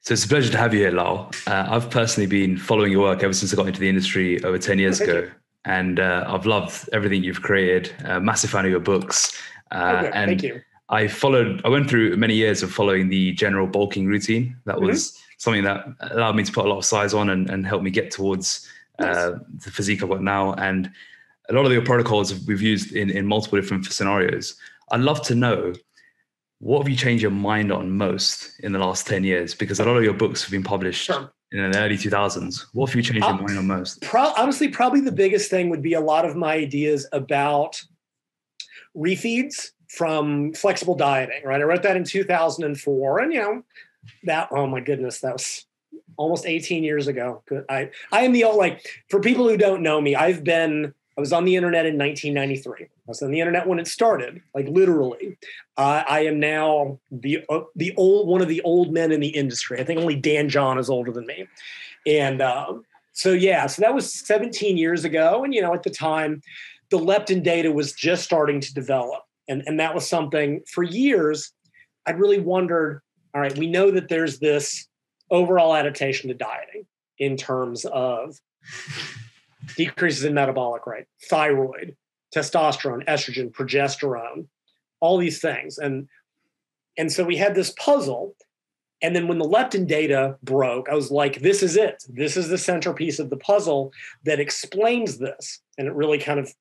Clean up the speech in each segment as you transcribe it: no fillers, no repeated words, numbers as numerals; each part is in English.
So it's a pleasure to have you here, Lyle. I've personally been following your work ever since I got into the industry over 10 Oh, years thank ago. you. And I've loved everything you've created. Massive fan of your books. Oh, good. Thank And you. I went through many years of following the general bulking routine. That Hmm. was something that allowed me to put a lot of size on and help me get towards Nice. the physique I've got now. And a lot of your protocols we've used in multiple different scenarios. I'd love to know, what have you changed your mind on most in the last 10 years? Because a lot of your books have been published Sure. in the early 2000s. What have you changed your Uh, mind on most? Honestly, probably the biggest thing would be a lot of my ideas about refeeds from flexible dieting, right? I wrote that in 2004. And, that, oh my goodness, that was almost 18 years ago. I am the old, like, for people who don't know me, I was on the internet in 1993. I was on the internet when it started, like literally. I am now one of the old men in the industry. I think only Dan John is older than me. And so that was 17 years ago. And, at the time, the leptin data was just starting to develop. And that was something for years I'd really wondered, all right, we know that there's this overall adaptation to dieting in terms of decreases in metabolic rate, thyroid, testosterone, estrogen, progesterone, all these things. And so we had this puzzle. And then when the leptin data broke, I was like, this is it. This is the centerpiece of the puzzle that explains this. And it really kind of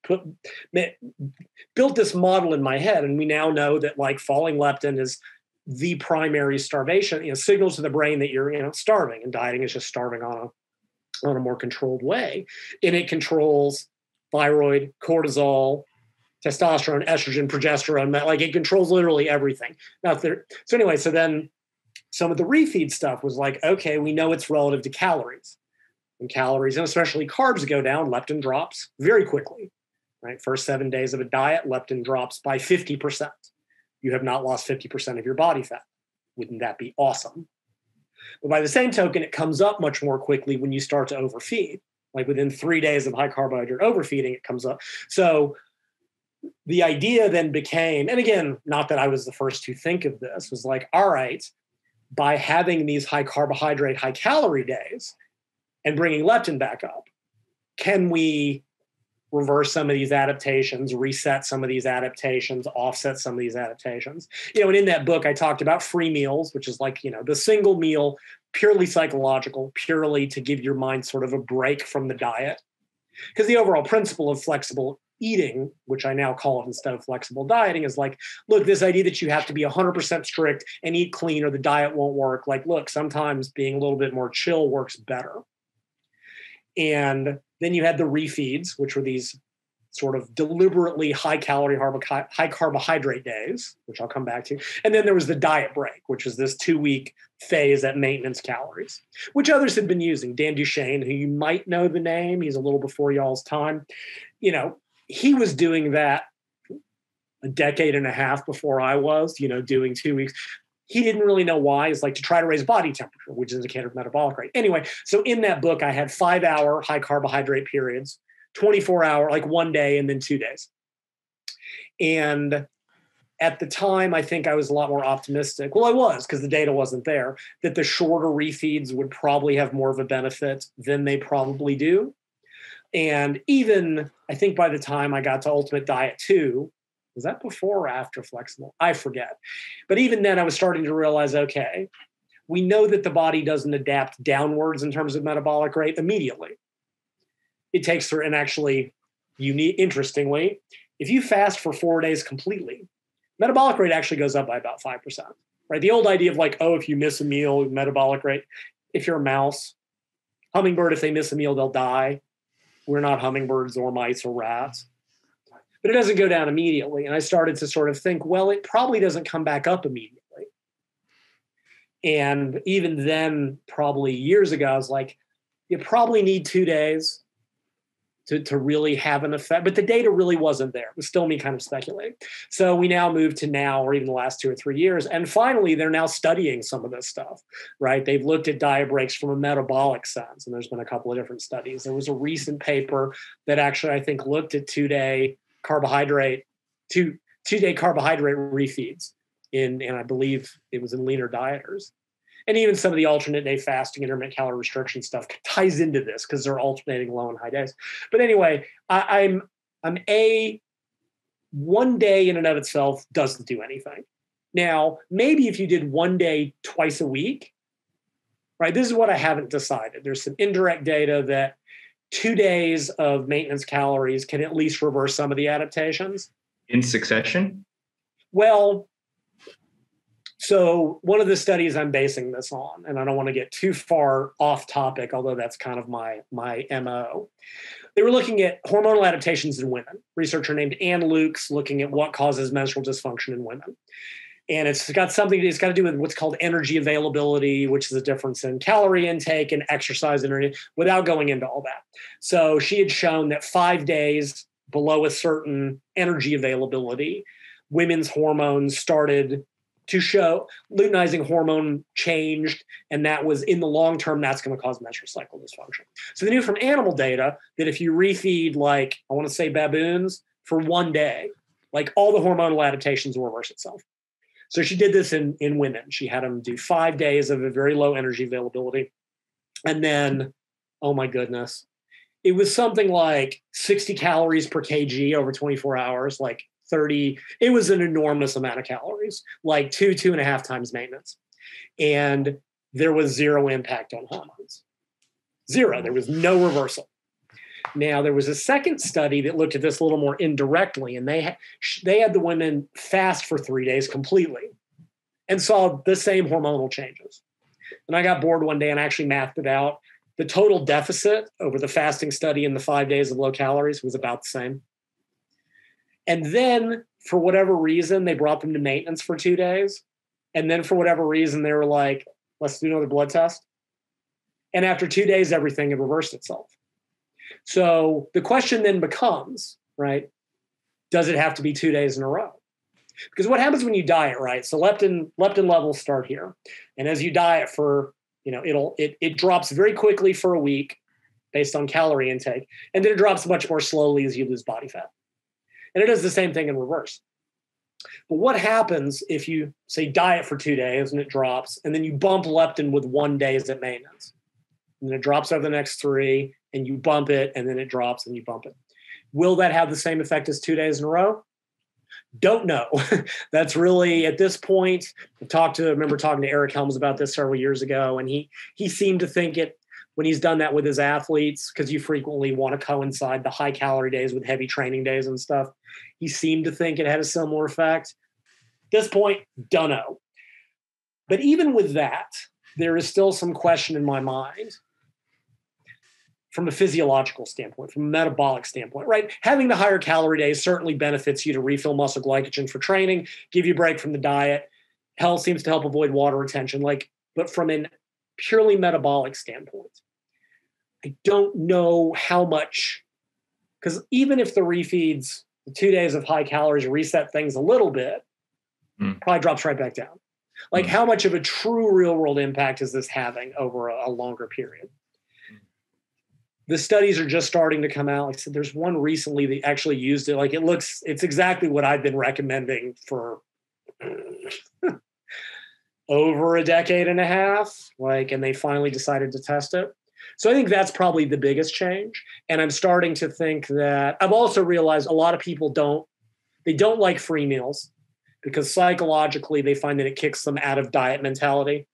built this model in my head. And we now know that like falling leptin is the primary starvation, signals to the brain that you're, starving, and dieting is just starving on a more controlled way. And it controls thyroid, cortisol, testosterone, estrogen, progesterone, like it controls literally everything. So then some of the refeed stuff was like, okay, we know it's relative to calories. When calories, and especially carbs, go down, leptin drops very quickly, right? First 7 days of a diet, leptin drops by 50%. You have not lost 50% of your body fat. Wouldn't that be awesome? But by the same token, it comes up much more quickly when you start to overfeed. Like within 3 days of high carbohydrate overfeeding, it comes up. So the idea then became, and again, not that I was the first to think of this, was like, all right, by having these high carbohydrate, high calorie days and bringing leptin back up, can we reverse some of these adaptations, reset some of these adaptations, offset some of these adaptations? And in that book, I talked about free meals, which is like, the single meal, purely psychological, purely to give your mind sort of a break from the diet. Because the overall principle of flexible eating, which I now call it instead of flexible dieting, is like, look, this idea that you have to be 100% strict and eat clean or the diet won't work. Like, look, sometimes being a little bit more chill works better. And then you had the refeeds, which were these sort of deliberately high calorie, high carbohydrate days, which I'll come back to. And then there was the diet break, which is this 2-week phase at maintenance calories, which others had been using. Dan Duchesne, who you might know the name, he's a little before y'all's time. He was doing that a decade and a half before I was, doing 2 weeks. He didn't really know why. It's like to try to raise body temperature, which is an indicator of metabolic rate. Anyway, so in that book, I had 5-hour high carbohydrate periods, 24-hour, like 1 day, and then 2 days. And at the time, I think I was a lot more optimistic. Well, I was, because the data wasn't there, that the shorter refeeds would probably have more of a benefit than they probably do. And even, I think by the time I got to Ultimate Diet 2, was that before or after Flexible? I forget. But even then, I was starting to realize, okay, we know that the body doesn't adapt downwards in terms of metabolic rate immediately. It takes her, and actually, interestingly, if you fast for 4 days completely, metabolic rate actually goes up by about 5%. Right? The old idea of like, oh, if you miss a meal, metabolic rate, if you're a mouse, hummingbird, if they miss a meal, they'll die. We're not hummingbirds or mice or rats. But it doesn't go down immediately. And I started to sort of think, well, it probably doesn't come back up immediately. And even then, probably years ago, I was like, you probably need 2 days to really have an effect. But the data really wasn't there. It was still me kind of speculating. So we now moved to now, or even the last 2 or 3 years. And finally, they're now studying some of this stuff, right? They've looked at diet breaks from a metabolic sense. And there's been a couple of different studies. There was a recent paper that actually, I think, looked at 2-day carbohydrate refeeds and I believe it was in leaner dieters. And even some of the alternate day fasting, intermittent calorie restriction stuff ties into this because they're alternating low and high days. But anyway, I'm one day in and of itself doesn't do anything. Now, maybe if you did one day twice a week, right? This is what I haven't decided. There's some indirect data that 2 days of maintenance calories can at least reverse some of the adaptations. In succession? Well, so one of the studies I'm basing this on, and I don't want to get too far off topic, although that's kind of my MO. They were looking at hormonal adaptations in women. Researcher named Ann Lukes looking at what causes menstrual dysfunction in women. And it's got to do with what's called energy availability, which is a difference in calorie intake and exercise energy, without going into all that. So she had shown that 5 days below a certain energy availability, women's hormones started to show, luteinizing hormone changed, and that was, in the long term, that's going to cause menstrual cycle dysfunction. So they knew from animal data that if you refeed, like, I want to say baboons, for 1 day, like, all the hormonal adaptations will reverse itself. So she did this in women. She had them do 5 days of a very low energy availability. And then, oh my goodness, it was something like 60 calories per kg over 24 hours, like 30. It was an enormous amount of calories, like 2.5 times maintenance. And there was zero impact on hormones. Zero. There was no reversal. Now, there was a second study that looked at this a little more indirectly, and they had the women fast for 3 days completely and saw the same hormonal changes. And I got bored one day and actually mathed it out. The total deficit over the fasting study and the 5 days of low calories was about the same. And then, for whatever reason, they brought them to maintenance for 2 days. And then, for whatever reason, they were like, let's do another blood test. And after 2 days, everything had reversed itself. So the question then becomes, right, does it have to be 2 days in a row? Because what happens when you diet, right? So leptin levels start here. And as you diet for, it drops very quickly for a week based on calorie intake. And then it drops much more slowly as you lose body fat. And it does the same thing in reverse. But what happens if you, say, diet for 2 days and it drops, and then you bump leptin with 1 day as at maintenance? And then it drops over the next 3, and you bump it, and then it drops, and you bump it. Will that have the same effect as 2 days in a row? Don't know. That's really, at this point, I remember talking to Eric Helms about this several years ago, and he seemed to think it, when he's done that with his athletes, because you frequently want to coincide the high calorie days with heavy training days and stuff, he seemed to think it had a similar effect. At this point, don't know. But even with that, there is still some question in my mind from a physiological standpoint, from a metabolic standpoint, right? Having the higher calorie days certainly benefits you to refill muscle glycogen for training, give you a break from the diet. Health seems to help avoid water retention. But from a purely metabolic standpoint, I don't know how much, because even if the refeeds, the 2 days of high calories reset things a little bit, probably drops right back down. How much of a true real world impact is this having over a longer period? The studies are just starting to come out. Like I said, there's one recently that actually used it. It's exactly what I've been recommending for over a decade and a half. And they finally decided to test it. So I think that's probably the biggest change. And I'm starting to think that I've also realized a lot of people don't like free meals because psychologically they find that it kicks them out of diet mentality.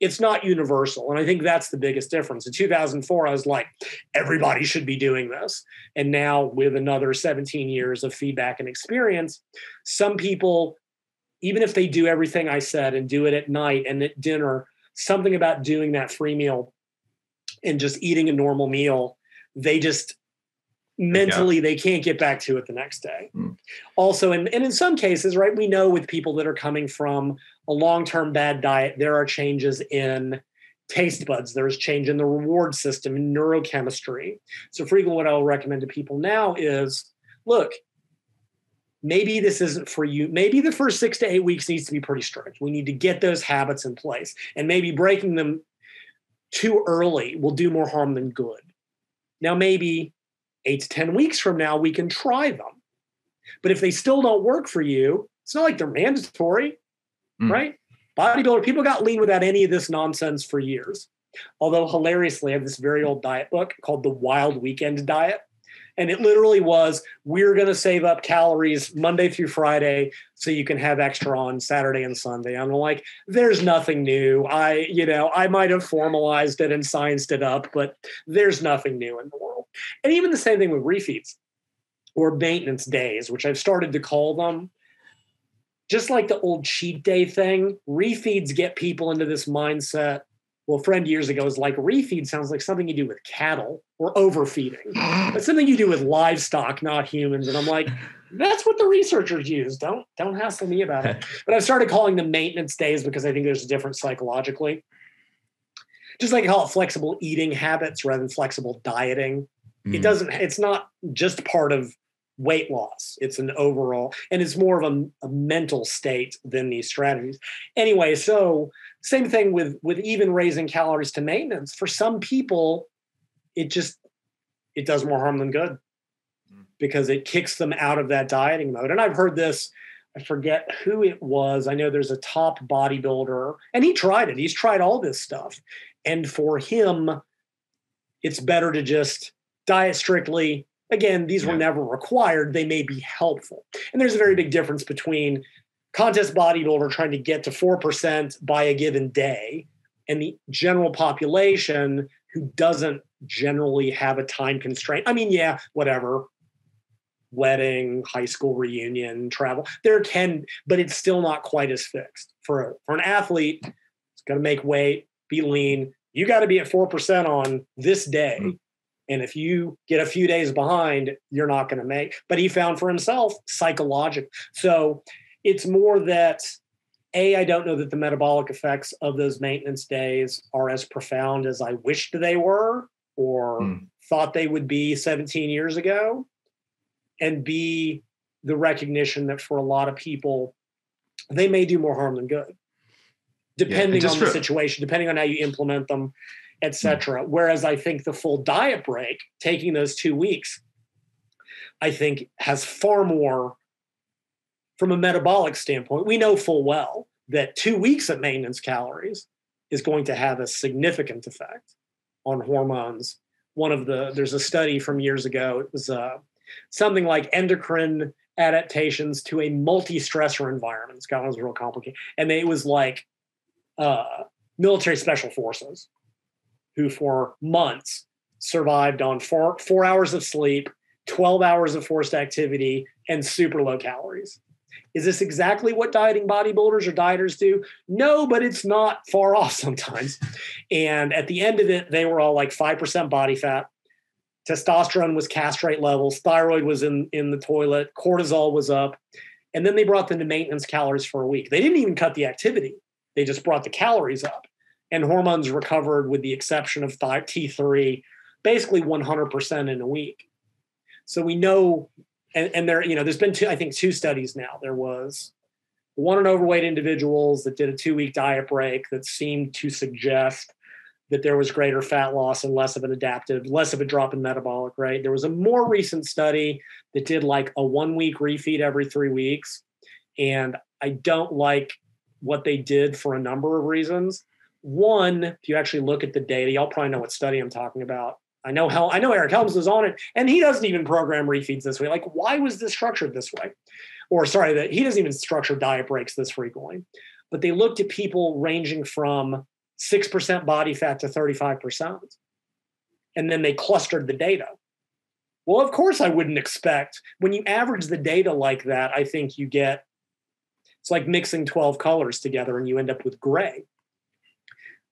It's not universal. And I think that's the biggest difference. In 2004, I was like, everybody should be doing this. And now with another 17 years of feedback and experience, some people, even if they do everything I said and do it at night and at dinner, something about doing that free meal and just eating a normal meal, they just mentally, they can't get back to it the next day. Also, and in some cases, right, we know with people that are coming from a long-term bad diet, there are changes in taste buds. There's change in the reward system, in neurochemistry. So frequently what I'll recommend to people now is, look, maybe this isn't for you. Maybe the first 6 to 8 weeks needs to be pretty strict. We need to get those habits in place. And maybe breaking them too early will do more harm than good. Now, maybe 8 to 10 weeks from now, we can try them. But if they still don't work for you, it's not like they're mandatory, right? Bodybuilder, people got lean without any of this nonsense for years. Although hilariously, I have this very old diet book called The Wild Weekend Diet. And it literally was, we're going to save up calories Monday through Friday so you can have extra on Saturday and Sunday. I'm like, there's nothing new. I might have formalized it and scienced it up, but there's nothing new in the world. And even the same thing with refeeds or maintenance days, which I've started to call them. Just like the old cheat day thing, refeeds get people into this mindset. Well, a friend years ago was like, refeed sounds like something you do with cattle or overfeeding. That's something you do with livestock, not humans. And I'm like, that's what the researchers use. Don't hassle me about it. But I've started calling them maintenance days because I think there's a difference psychologically. Just like I call it flexible eating habits rather than flexible dieting. It's not just part of weight loss. It's an overall, and it's more of a mental state than these strategies. Anyway, so same thing with even raising calories to maintenance. For some people, it does more harm than good because it kicks them out of that dieting mode. And I've heard this, I forget who it was. I know there's a top bodybuilder and he tried it. He's tried all this stuff. And for him, it's better to just diet strictly. Again, these were never required. They may be helpful. And there's a very big difference between contest bodybuilder trying to get to 4% by a given day and the general population who doesn't generally have a time constraint. I mean, whatever. Wedding, high school reunion, travel. But it's still not quite as fixed. For an athlete, it's got to make weight, be lean. You got to be at 4% on this day. And if you get a few days behind, you're not going to make. But he found for himself psychological. So it's more that, I don't know that the metabolic effects of those maintenance days are as profound as I wished they were or thought they would be 17 years ago. And B, the recognition that for a lot of people, they may do more harm than good, depending on the situation, depending on how you implement them, etc. Whereas I think the full diet break, taking those 2 weeks, I think has far more from a metabolic standpoint. We know full well that 2 weeks at maintenance calories is going to have a significant effect on hormones. There's a study from years ago. It was something like endocrine adaptations to a multi-stressor environment. It was real complicated. And it was like military special forces who for months survived on 4 hours of sleep, 12 hours of forced activity, and super low calories. Is this exactly what dieting bodybuilders or dieters do? No, but it's not far off sometimes. And at the end of it, they were all like 5% body fat. Testosterone was castrate levels. Thyroid was in the toilet. Cortisol was up. And then they brought them to maintenance calories for a week. They didn't even cut the activity. They just brought the calories up. And hormones recovered with the exception of T3, basically 100% in a week. So we know, and there, there's been two studies now. There was one in overweight individuals that did a 2-week diet break that seemed to suggest that there was greater fat loss and less of a drop in metabolic rate. There was a more recent study that did like a 1-week refeed every 3 weeks. And I don't like what they did for a number of reasons. One, if you actually look at the data, y'all probably know what study I'm talking about. I know Eric Helms was on it, and he doesn't even program refeeds this way. Like, why was this structured this way? That he doesn't even structure diet breaks this frequently. But they looked at people ranging from 6% body fat to 35%. And then they clustered the data. Well, of course, I wouldn't expect, when you average the data like that, I think it's like mixing 12 colors together and you end up with gray.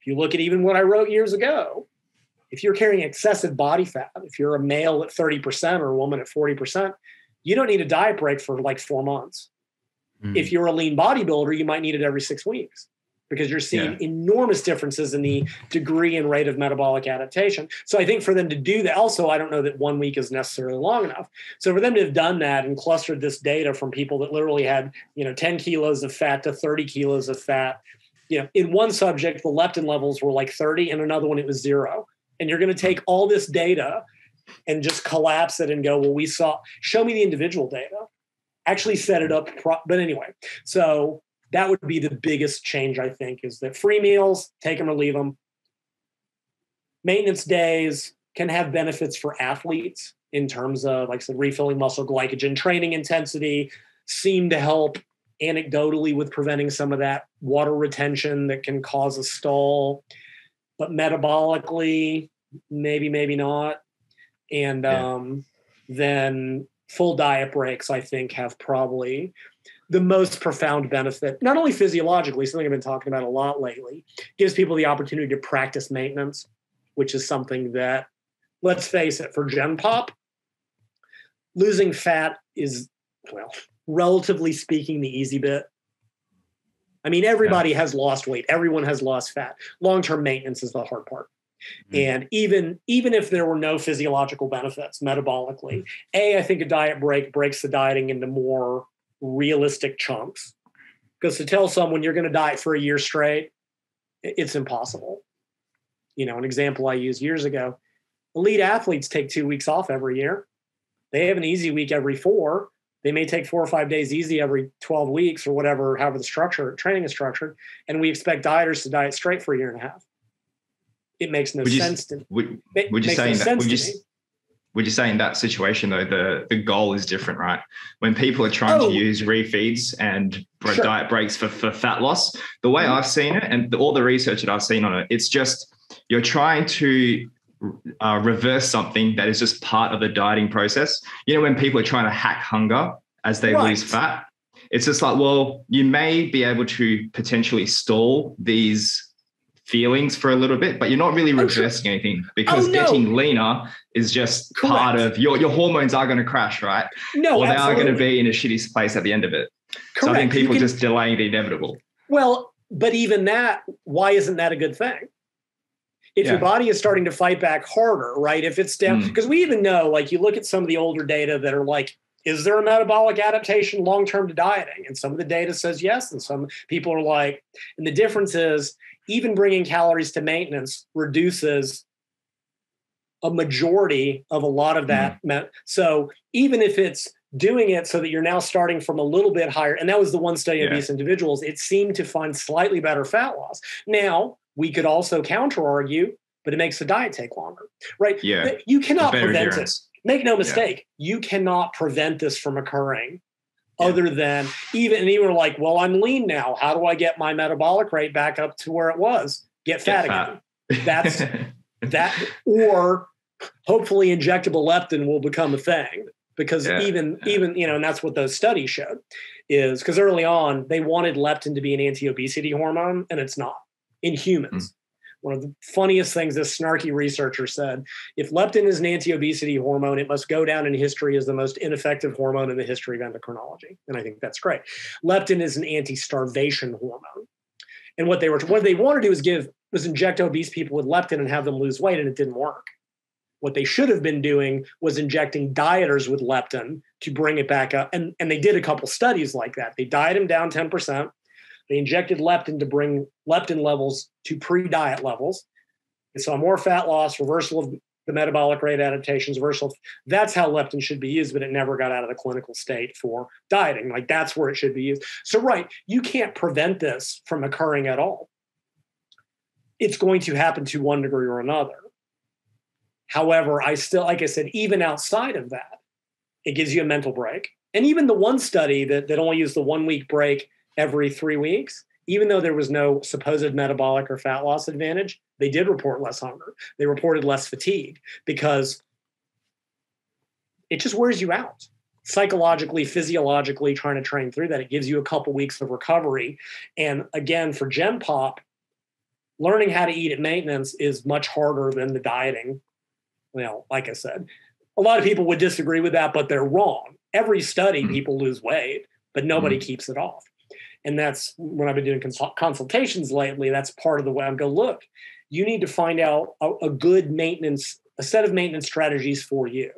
If you look at even what I wrote years ago, if you're carrying excessive body fat, if you're a male at 30% or a woman at 40%, you don't need a diet break for like 4 months. If you're a lean bodybuilder, you might need it every 6 weeks because you're seeing enormous differences in the degree and rate of metabolic adaptation. So I think for them to do that, also, I don't know that 1 week is necessarily long enough. So for them to have done that and clustered this data from people that literally had, 10 kilos of fat to 30 kilos of fat, in one subject, the leptin levels were like 30, and another one, it was 0. And you're going to take all this data and just collapse it and go, well, show me the individual data. Actually set it up. But anyway, so That would be the biggest change, I think, is that free meals, take them or leave them. Maintenance days can have benefits for athletes in terms of, like I said, refilling muscle glycogen. Training intensity seem to help anecdotally with preventing some of that water retention that can cause a stall. But metabolically, maybe not. And then full diet breaks, I think, have probably the most profound benefit, not only physiologically, something I've been talking about a lot lately, gives people the opportunity to practice maintenance, which is something that, let's face it, for Gen Pop, losing fat is, well, relatively speaking, the easy bit. I mean, everybody has lost weight. Everyone has lost fat. Long-term maintenance is the hard part. And even if there were no physiological benefits metabolically, I think a diet break breaks the dieting into more realistic chunks. Because to tell someone you're going to diet for a year straight, it's impossible. An example I used years ago, elite athletes take 2 weeks off every year. They have an easy week every 4. They may take 4 or 5 days easy every 12 weeks or whatever, however the training is structured. And we expect dieters to diet straight for a year and a half. It makes no sense to me. Would you say in that situation, though, the goal is different, right? When people are trying to use refeeds and diet breaks for fat loss, the way I've seen it and all the research that I've seen on it, it's just you're trying to reverse something that is just part of the dieting process. When people are trying to hack hunger as they lose fat, it's just like, well, you may be able to potentially stall these feelings for a little bit, but you're not really reversing anything, because getting leaner is just part of your hormones are going to crash, right? No, or they absolutely. are going to be in a shitty place at the end of it. Correct. So I think people just delaying the inevitable. Well, but even that, why isn't that a good thing? If your body is starting to fight back harder, right? If it's down, because we even know, like, you look at some of the older data that are like, is there a metabolic adaptation long-term to dieting? And some of the data says yes, and some people are like, and the difference is even bringing calories to maintenance reduces a majority of a lot of that. So even if it's doing it so that you're now starting from a little bit higher, and that was the one study of obese individuals, it seemed to find slightly better fat loss. Now, we could also counter argue, but it makes the diet take longer, right? Yeah. You cannot prevent it. Make no mistake. You cannot prevent this from occurring other than even we're like, well, I'm lean now. How do I get my metabolic rate back up to where it was? Get fat again. That's that, or hopefully injectable leptin will become a thing, because even, and that's what those studies showed, is because early on they wanted leptin to be an anti-obesity hormone, and it's not in humans. One of the funniest things this snarky researcher said, if leptin is an anti-obesity hormone, it must go down in history as the most ineffective hormone in the history of endocrinology. And I think that's great. Leptin is an anti-starvation hormone. And what they wanted to do was inject obese people with leptin and have them lose weight, and it didn't work. What they should have been doing was injecting dieters with leptin to bring it back up. And they did a couple studies like that. They dieted them down 10%. They injected leptin to bring leptin levels to pre-diet levels. They saw more fat loss, reversal of the metabolic rate adaptations, that's how leptin should be used, but it never got out of the clinical state for dieting. Like, that's where it should be used. So, you can't prevent this from occurring at all. It's going to happen to one degree or another. However, I still, like I said, even outside of that, it gives you a mental break. And even the one study that only used the 1 week break every 3 weeks, even though there was no supposed metabolic or fat loss advantage, they did report less hunger. They reported less fatigue, because it just wears you out. Psychologically, physiologically, trying to train through that, it gives you a couple weeks of recovery. And again, for Gen Pop, learning how to eat at maintenance is much harder than the dieting. Well, like I said, a lot of people would disagree with that, but they're wrong. Every study, people lose weight, but nobody keeps it off. And that's when I've been doing consultations lately. That's part of the way I go, look, you need to find out a good a set of maintenance strategies for you,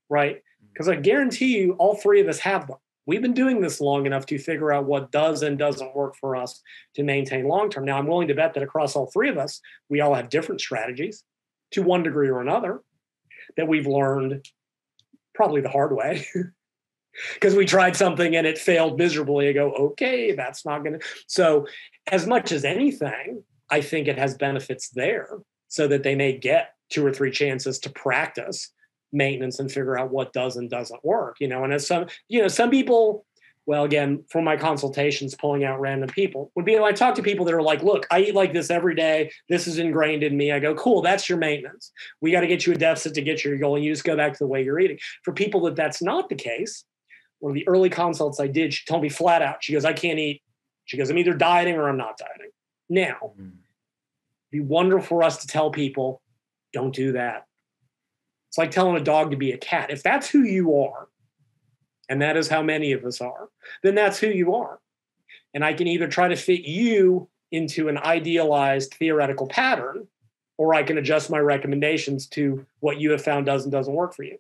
right? Because I guarantee you all three of us have them. We've been doing this long enough to figure out what does and doesn't work for us to maintain long-term. Now, I'm willing to bet that across all three of us, we all have different strategies to one degree or another that we've learned probably the hard way. because we tried something and it failed miserably. I go, okay, that's not going to. So as much as anything, I think it has benefits there so that they may get 2 or 3 chances to practice maintenance and figure out what does and doesn't work, and as some people, well, again, from my consultations, pulling out random people would be, I talk to people that are like, look, I eat like this every day. This is ingrained in me. I go, cool, that's your maintenance. We got to get you a deficit to get your goal. And you just go back to the way you're eating. For people that's not the case, one of the early consults I did, she told me flat out, she goes, I can't eat. She goes, I'm either dieting or I'm not dieting. Now, it'd be wonderful for us to tell people, don't do that. It's like telling a dog to be a cat. If that's who you are, and that is how many of us are, then that's who you are. And I can either try to fit you into an idealized theoretical pattern, or I can adjust my recommendations to what you have found does and doesn't work for you.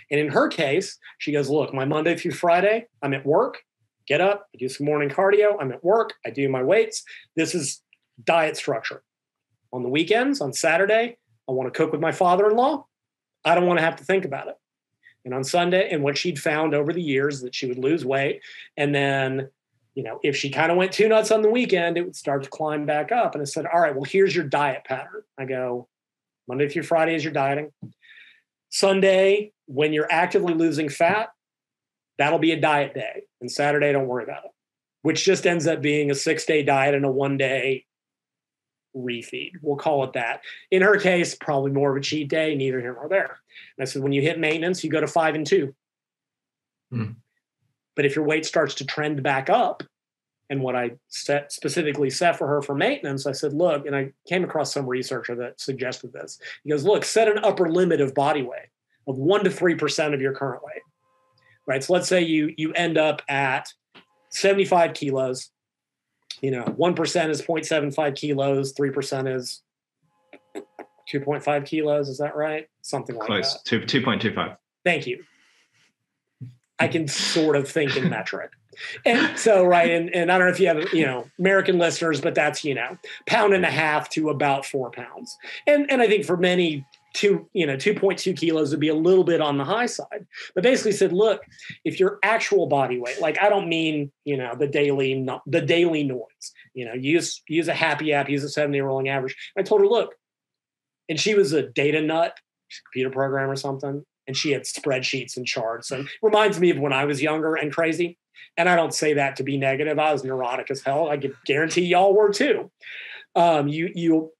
And in her case, she goes, look, my Monday through Friday, I'm at work, get up, I do some morning cardio, I'm at work, I do my weights. This is diet structure. On the weekends, on Saturday, I want to cook with my father-in-law. I don't want to have to think about it. And on Sunday, and what she'd found over the years, that she would lose weight. And then, if she kind of went too nuts on the weekend, it would start to climb back up. And I said, all right, well, here's your diet pattern. I go, Monday through Friday is your dieting. Sunday, when you're actively losing fat, that'll be a diet day. And Saturday, don't worry about it, which just ends up being a 6-day diet and a 1-day refeed. We'll call it that. In her case, probably more of a cheat day, neither here nor there. And I said, when you hit maintenance, you go to 5 and 2. But if your weight starts to trend back up, and what I specifically set for her for maintenance, I said, look, and I came across some researcher that suggested this. He goes, look, set an upper limit of body weight of 1 to 3% of your current weight, right? So let's say you end up at 75 kilos. 1% is 0.75 kilos, 3% is 2.5 kilos. Is that right? Something like close. that. 2.25. Thank you. I can sort of think in metric. And so, right. And I don't know if you have, American listeners, but that's, 1.5 to about 4 pounds. And I think for many, 2.2 kilos would be a little bit on the high side, but basically said, look, if your actual body weight, like, I don't mean, the daily noise, use a happy app, use a 70 rolling average. I told her, look, and she was a data nut, she's a computer programmer or something. And she had spreadsheets and charts, and reminds me of when I was younger and crazy. And I don't say that to be negative. I was neurotic as hell. I can guarantee y'all were too. You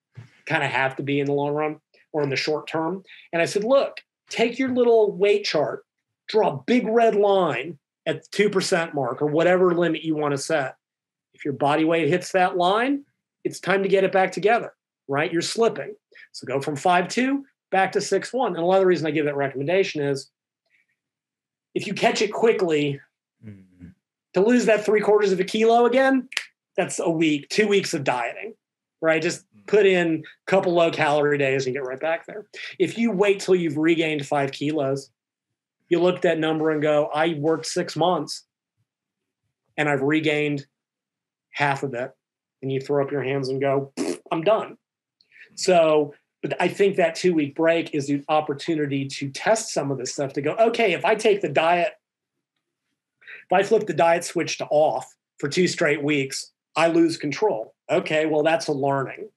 kind of have to be in the long run or in the short term. And I said, look, take your little weight chart, draw a big red line at the 2% mark or whatever limit you want to set. If your body weight hits that line, it's time to get it back together, right? You're slipping. So go from 5.2 back to 6.1. And a lot of the reason I give that recommendation is if you catch it quickly, to lose that 3/4 of a kilo again, that's a week, 2 weeks of dieting, right? Just put in a couple low calorie days and get right back there. If you wait till you've regained 5 kilos, you look at that number and go, I worked 6 months and I've regained half of it. And you throw up your hands and go, I'm done. So, but I think that 2-week break is the opportunity to test some of this stuff to go, okay, if I take the diet, if I flip the diet switch to off for 2 straight weeks, I lose control. Okay, well, that's a learning.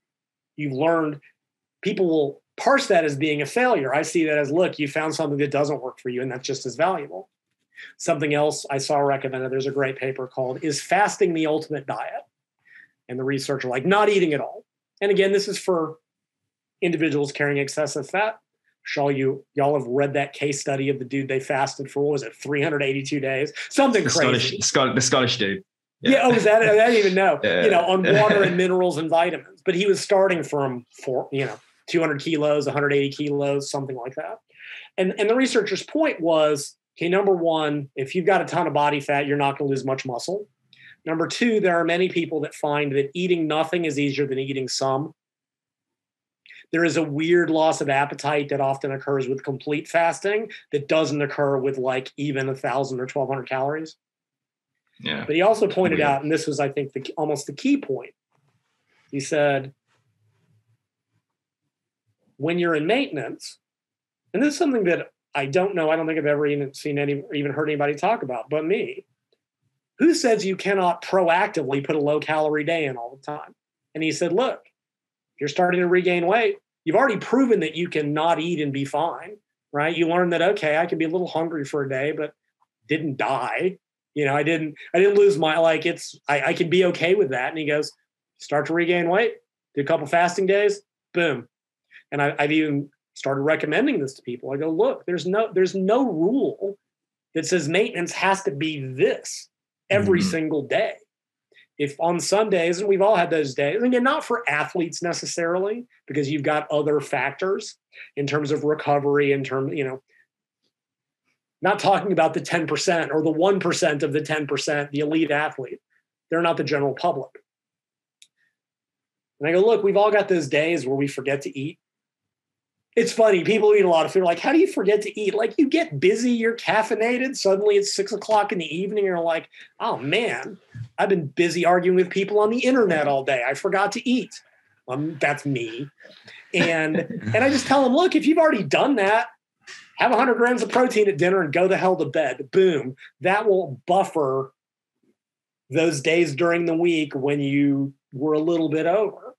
You've learned. People will parse that as being a failure. I see that as, look, you found something that doesn't work for you, and that's just as valuable. Something else I saw recommended, there's a great paper called, Is Fasting the Ultimate Diet? And the researcher, like, not eating at all. And again, this is for individuals carrying excessive fat. Y'all have read that case study of the dude they fasted for, what was it, 382 days? Something crazy. The Scottish dude. Yeah. Was that? I didn't even know. On water and minerals and vitamins. But he was starting from 200 kilos, 180 kilos, something like that. And the researcher's point was, okay, number one, if you've got a ton of body fat, you're not going to lose much muscle. Number two, there are many people that find that eating nothing is easier than eating some. There is a weird loss of appetite that often occurs with complete fasting that doesn't occur with like even 1,000 or 1,200 calories. Yeah. But he also pointed out, and this was, I think, almost the key point. He said, when you're in maintenance, and this is something that I don't know. I don't think I've ever even heard anybody talk about, but me. Who says you cannot proactively put a low calorie day in all the time? And he said, look, if you're starting to regain weight, you've already proven that you can not eat and be fine, right? You learned that, okay, I can be a little hungry for a day, but didn't die. I didn't lose my, I can be okay with that. And he goes, start to regain weight, do a couple fasting days, boom. And I've even started recommending this to people. I go, look, there's no rule that says maintenance has to be this every single day. If on Sundays, and we've all had those days, again, not for athletes necessarily, because you've got other factors in terms of recovery, not talking about the 10% or the 1% of the 10%, the elite athlete. They're not the general public. And I go, look, we've all got those days where we forget to eat. It's funny. People eat a lot of food. Like, how do you forget to eat? Like, you get busy, you're caffeinated. Suddenly it's 6:00 in the evening. You're like, oh man, I've been busy arguing with people on the internet all day. I forgot to eat. That's me. And I just tell them, look, if you've already done that, have 100 grams of protein at dinner and go the hell to bed. Boom. That will buffer those days during the week when you were a little bit over.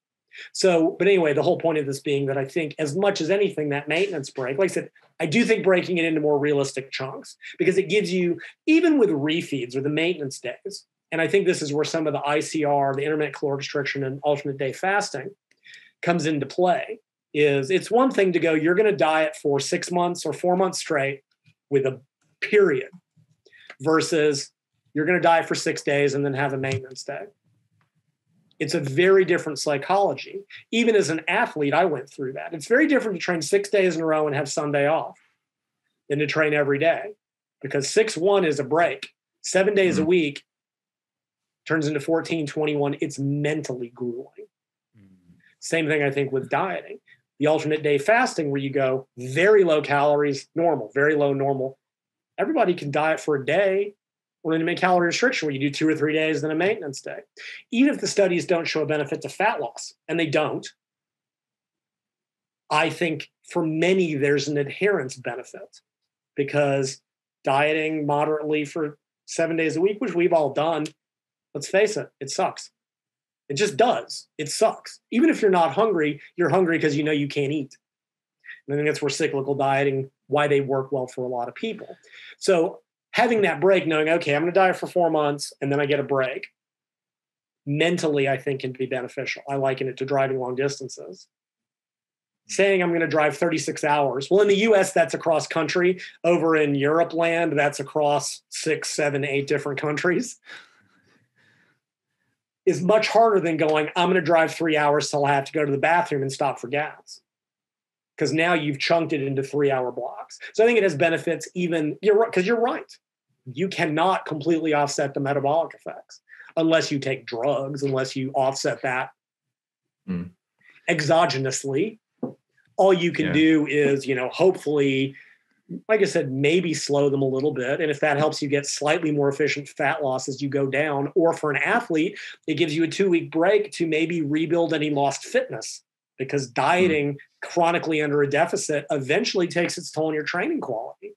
So, but anyway, the whole point of this being that I think as much as anything, that maintenance break, like I said, I do think breaking it into more realistic chunks, because it gives you, even with refeeds or the maintenance days, and I think this is where some of the ICR, the intermittent caloric restriction and alternate day fasting comes into play, is it's one thing to go, you're going to diet for 6 months or 4 months straight with a period, versus you're going to diet for 6 days and then have a maintenance day. It's a very different psychology. Even as an athlete, I went through that. It's very different to train 6 days in a row and have Sunday off than to train every day, because 6-1 is a break. 7 days a week turns into 14, 21. It's mentally grueling. Same thing, I think, with dieting. The alternate day fasting, where you go very low calories, normal, very low normal. Everybody can diet for a day, or intermittent calorie restriction, where you do 2 or 3 days, then a maintenance day. Even if the studies don't show a benefit to fat loss, and they don't, I think for many there's an adherence benefit, because dieting moderately for 7 days a week, which we've all done, let's face it, it sucks. It just does. It sucks. Even if you're not hungry, you're hungry because you know you can't eat. And I think that's where cyclical dieting, why they work well for a lot of people. So having that break, knowing, okay, I'm going to diet for 4 months and then I get a break, mentally, I think can be beneficial. I liken it to driving long distances. Saying I'm going to drive 36 hours. Well, in the US, that's across country. Over in Europe land, that's across 6, 7, 8 different countries. Is much harder than going, I'm going to drive 3 hours till I have to go to the bathroom and stop for gas. Because now you've chunked it into 3-hour blocks. So I think it has benefits even, because you're right. You cannot completely offset the metabolic effects unless you take drugs, unless you offset that exogenously. All you can do is, hopefully, like I said, maybe slow them a little bit. And if that helps you get slightly more efficient fat loss as you go down, or for an athlete, it gives you a 2-week break to maybe rebuild any lost fitness, because dieting chronically under a deficit eventually takes its toll on your training quality.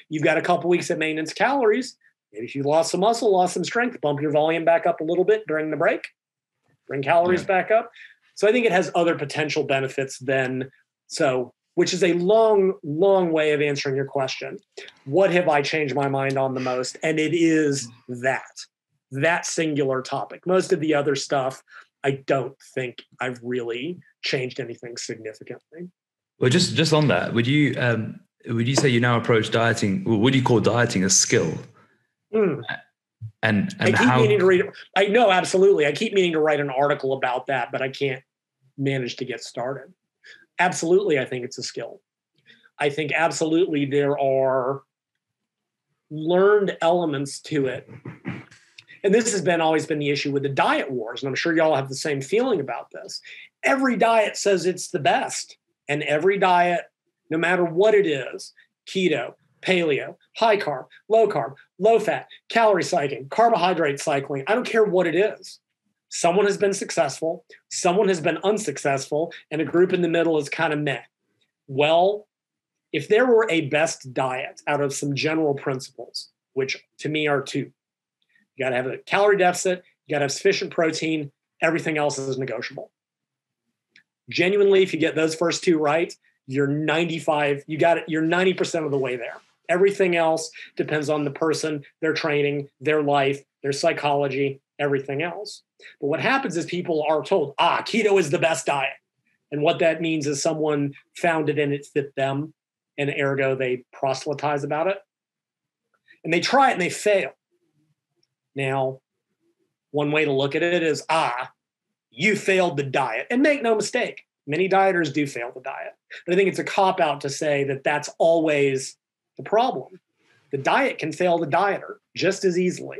You've got a couple weeks of maintenance calories. Maybe if you lost some muscle, lost some strength, bump your volume back up a little bit during the break, bring calories back up. So I think it has other potential benefits which is a long, long way of answering your question. What have I changed my mind on the most? And it is that singular topic. Most of the other stuff, I don't think I've really changed anything significantly. Well, just on that, would you say you now approach dieting, or would you call dieting a skill? And I keep meaning to read. I know, absolutely. I keep meaning to write an article about that, but I can't manage to get started. Absolutely, I think it's a skill. I think absolutely there are learned elements to it. And this has always been the issue with the diet wars, and I'm sure y'all have the same feeling about this. Every diet says it's the best, and every diet, no matter what it is, keto, paleo, high carb, low fat, calorie cycling, carbohydrate cycling, I don't care what it is. Someone has been successful, someone has been unsuccessful, and a group in the middle is kind of meh. Well, if there were a best diet out of some general principles, which to me are two, you got to have a calorie deficit, you got to have sufficient protein, everything else is negotiable. Genuinely, if you get those first two right, you're 90% of the way there. Everything else depends on the person, their training, their life, their psychology, everything else. But what happens is people are told, keto is the best diet. And what that means is someone found it and it fit them, and ergo they proselytize about it. And they try it and they fail. Now, one way to look at it is, you failed the diet. And make no mistake, many dieters do fail the diet. But I think it's a cop-out to say that that's always the problem. The diet can fail the dieter just as easily.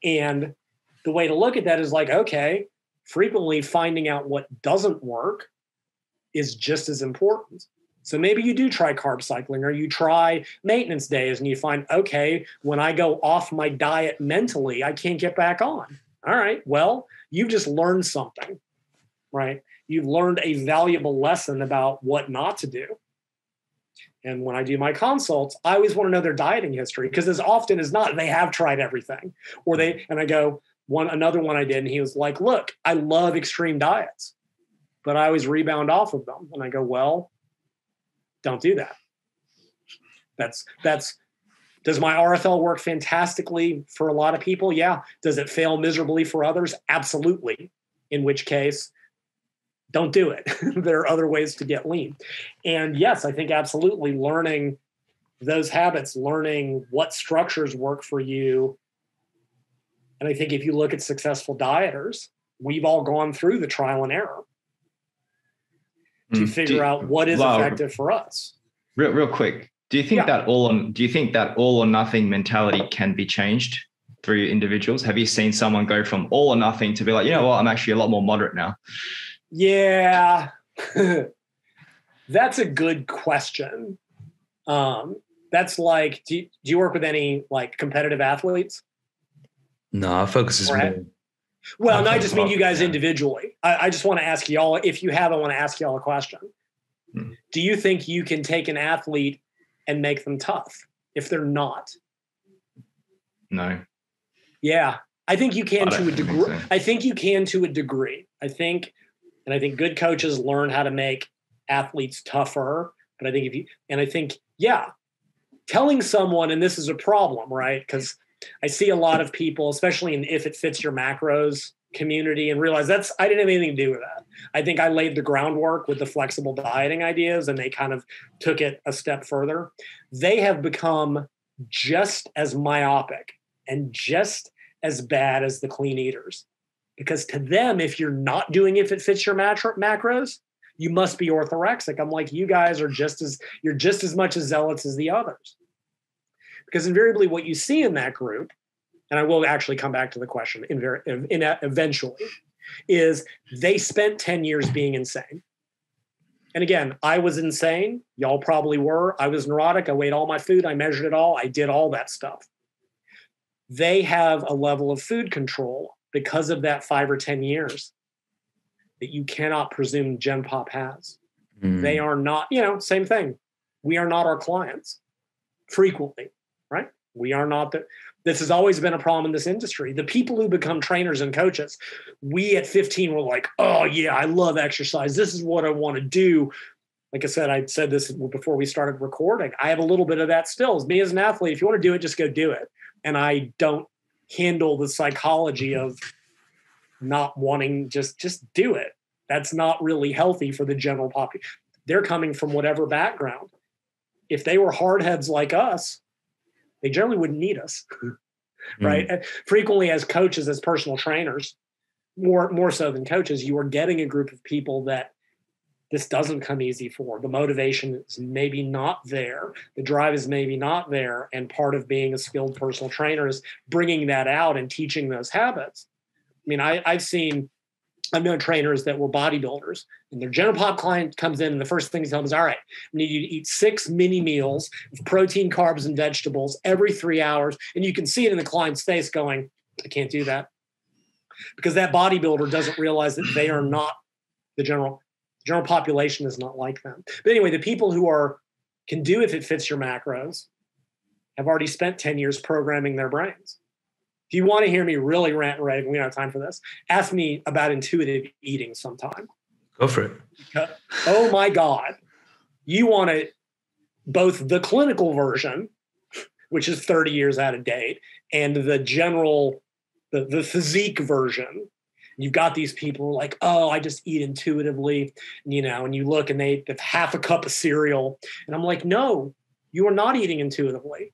And the way to look at that is like, okay, frequently finding out what doesn't work is just as important. So maybe you do try carb cycling, or you try maintenance days and you find, okay, when I go off my diet mentally, I can't get back on. All right, well, you've just learned something, right? You've learned a valuable lesson about what not to do. And when I do my consults, I always want to know their dieting history, because as often as not, they have tried everything. And I go, another one I did, and he was like, look, I love extreme diets, but I always rebound off of them. And I go, well, don't do that. Does my RFL work fantastically for a lot of people? Yeah. Does it fail miserably for others? Absolutely. In which case, don't do it. There are other ways to get lean. And yes, I think absolutely learning those habits, learning what structures work for you. And I think if you look at successful dieters, we've all gone through the trial and error to figure out what is effective for us. Real quick. Do you think that all or nothing mentality can be changed through individuals? Have you seen someone go from all or nothing to be like, you know what, I'm actually a lot more moderate now? Yeah, that's a good question. That's like, do you work with any like competitive athletes? No, our focus is more. Well, no, I just mean you guys individually. I just want to ask y'all, if you have, I want to ask y'all a question. Do you think you can take an athlete and make them tough if they're not? No. Yeah, I think you can to a degree. So. I think you can to a degree. I think good coaches learn how to make athletes tougher. But I think, telling someone, and this is a problem, right? Because I see a lot of people, especially in If It Fits Your Macros community, and realize I didn't have anything to do with that. I think I laid the groundwork with the flexible dieting ideas, and they kind of took it a step further. They have become just as myopic and just as bad as the clean eaters. Because to them, if you're not doing If It Fits Your macros, you must be orthorexic. I'm like, you guys are you're just as much as zealots as the others. Because invariably what you see in that group, and I will actually come back to the question eventually, is they spent 10 years being insane. And again, I was insane. Y'all probably were. I was neurotic. I weighed all my food. I measured it all. I did all that stuff. They have a level of food control because of that 5 or 10 years that you cannot presume Gen Pop has. They are not, same thing. We are not our clients frequently, right? We are not this has always been a problem in this industry. The people who become trainers and coaches, we at 15 were like, oh yeah, I love exercise. This is what I want to do. Like I said this before we started recording. I have a little bit of that still. As me as an athlete, if you want to do it, just go do it. And I don't handle the psychology of not wanting, just do it. That's not really healthy for the general population. They're coming from whatever background. If they were hardheads like us, they generally wouldn't need us, right? And frequently as coaches, as personal trainers, more so than coaches, you are getting a group of people that this doesn't come easy for. The motivation is maybe not there. The drive is maybe not there. And part of being a skilled personal trainer is bringing that out and teaching those habits. I mean, I've known trainers that were bodybuilders, and their general pop client comes in and the first thing they tell them is, all right, I need you to eat 6 mini meals of protein, carbs, and vegetables every 3 hours. And you can see it in the client's face going, I can't do that. Because that bodybuilder doesn't realize that they are not the general. General population is not like them. But anyway, the people who can do if it fits your macros have already spent 10 years programming their brains. If you want to hear me really rant and rave, we don't have time for this, ask me about intuitive eating sometime. Go for it. Oh my God. You want to both the clinical version, which is 30 years out of date, and the general, the physique version. You've got these people who are like, oh, I just eat intuitively, and you look and they have half a cup of cereal. And I'm like, no, you are not eating intuitively.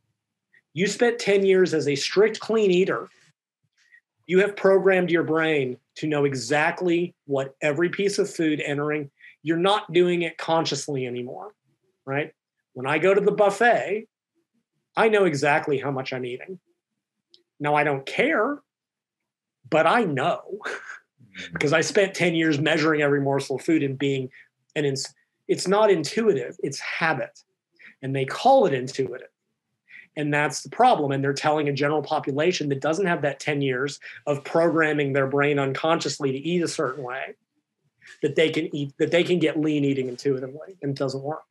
You spent 10 years as a strict clean eater. You have programmed your brain to know exactly what every piece of food entering, you're not doing it consciously anymore, right? When I go to the buffet, I know exactly how much I'm eating. Now, I don't care, but I know because I spent 10 years measuring every morsel of food and it's not intuitive, it's habit. And they call it intuitive. And that's the problem. And they're telling a general population that doesn't have that 10 years of programming their brain unconsciously to eat a certain way that they can get lean eating intuitively, and it doesn't work.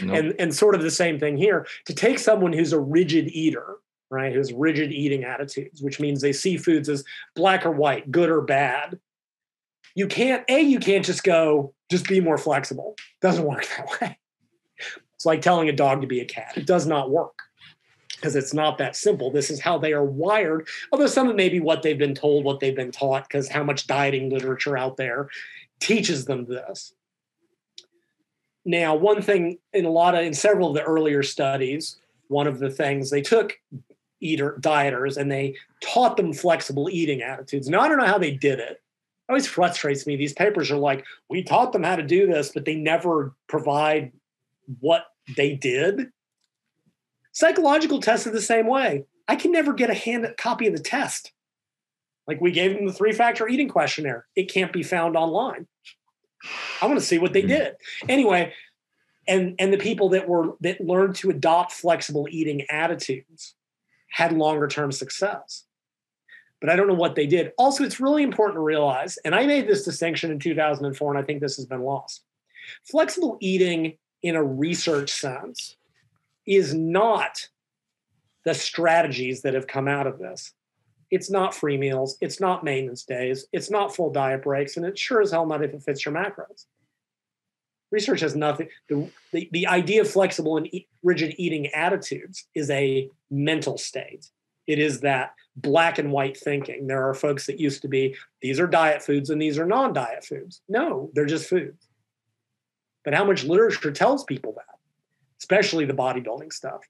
Nope. And sort of the same thing here. To take someone who's a rigid eater, right, who has rigid eating attitudes, which means they see foods as black or white, good or bad. You can't just go, just be more flexible. It doesn't work that way. It's like telling a dog to be a cat. It does not work because it's not that simple. This is how they are wired. Although some of it may be what they've been told, what they've been taught, because how much dieting literature out there teaches them this. Now, one thing in several of the earlier studies, one of the things they took dieters and they taught them flexible eating attitudes. Now, I don't know how they did it. It always frustrates me. These papers are like, we taught them how to do this, but they never provide what they did. Psychological tests are the same way. I can never get a copy of the test. Like we gave them the 3-factor eating questionnaire. It can't be found online. I want to see what they did. Anyway, and the people that learned to adopt flexible eating attitudes had longer term success. But I don't know what they did. Also, it's really important to realize, and I made this distinction in 2004, and I think this has been lost. Flexible eating in a research sense is not the strategies that have come out of this. It's not free meals. It's not maintenance days. It's not full diet breaks. And it's sure as hell not if it fits your macros. Research has nothing. The idea of flexible and rigid eating attitudes is a mental state. It is that black and white thinking. There are folks that used to be, these are diet foods and these are non-diet foods. No, they're just foods. But how much literature tells people that, especially the bodybuilding stuff.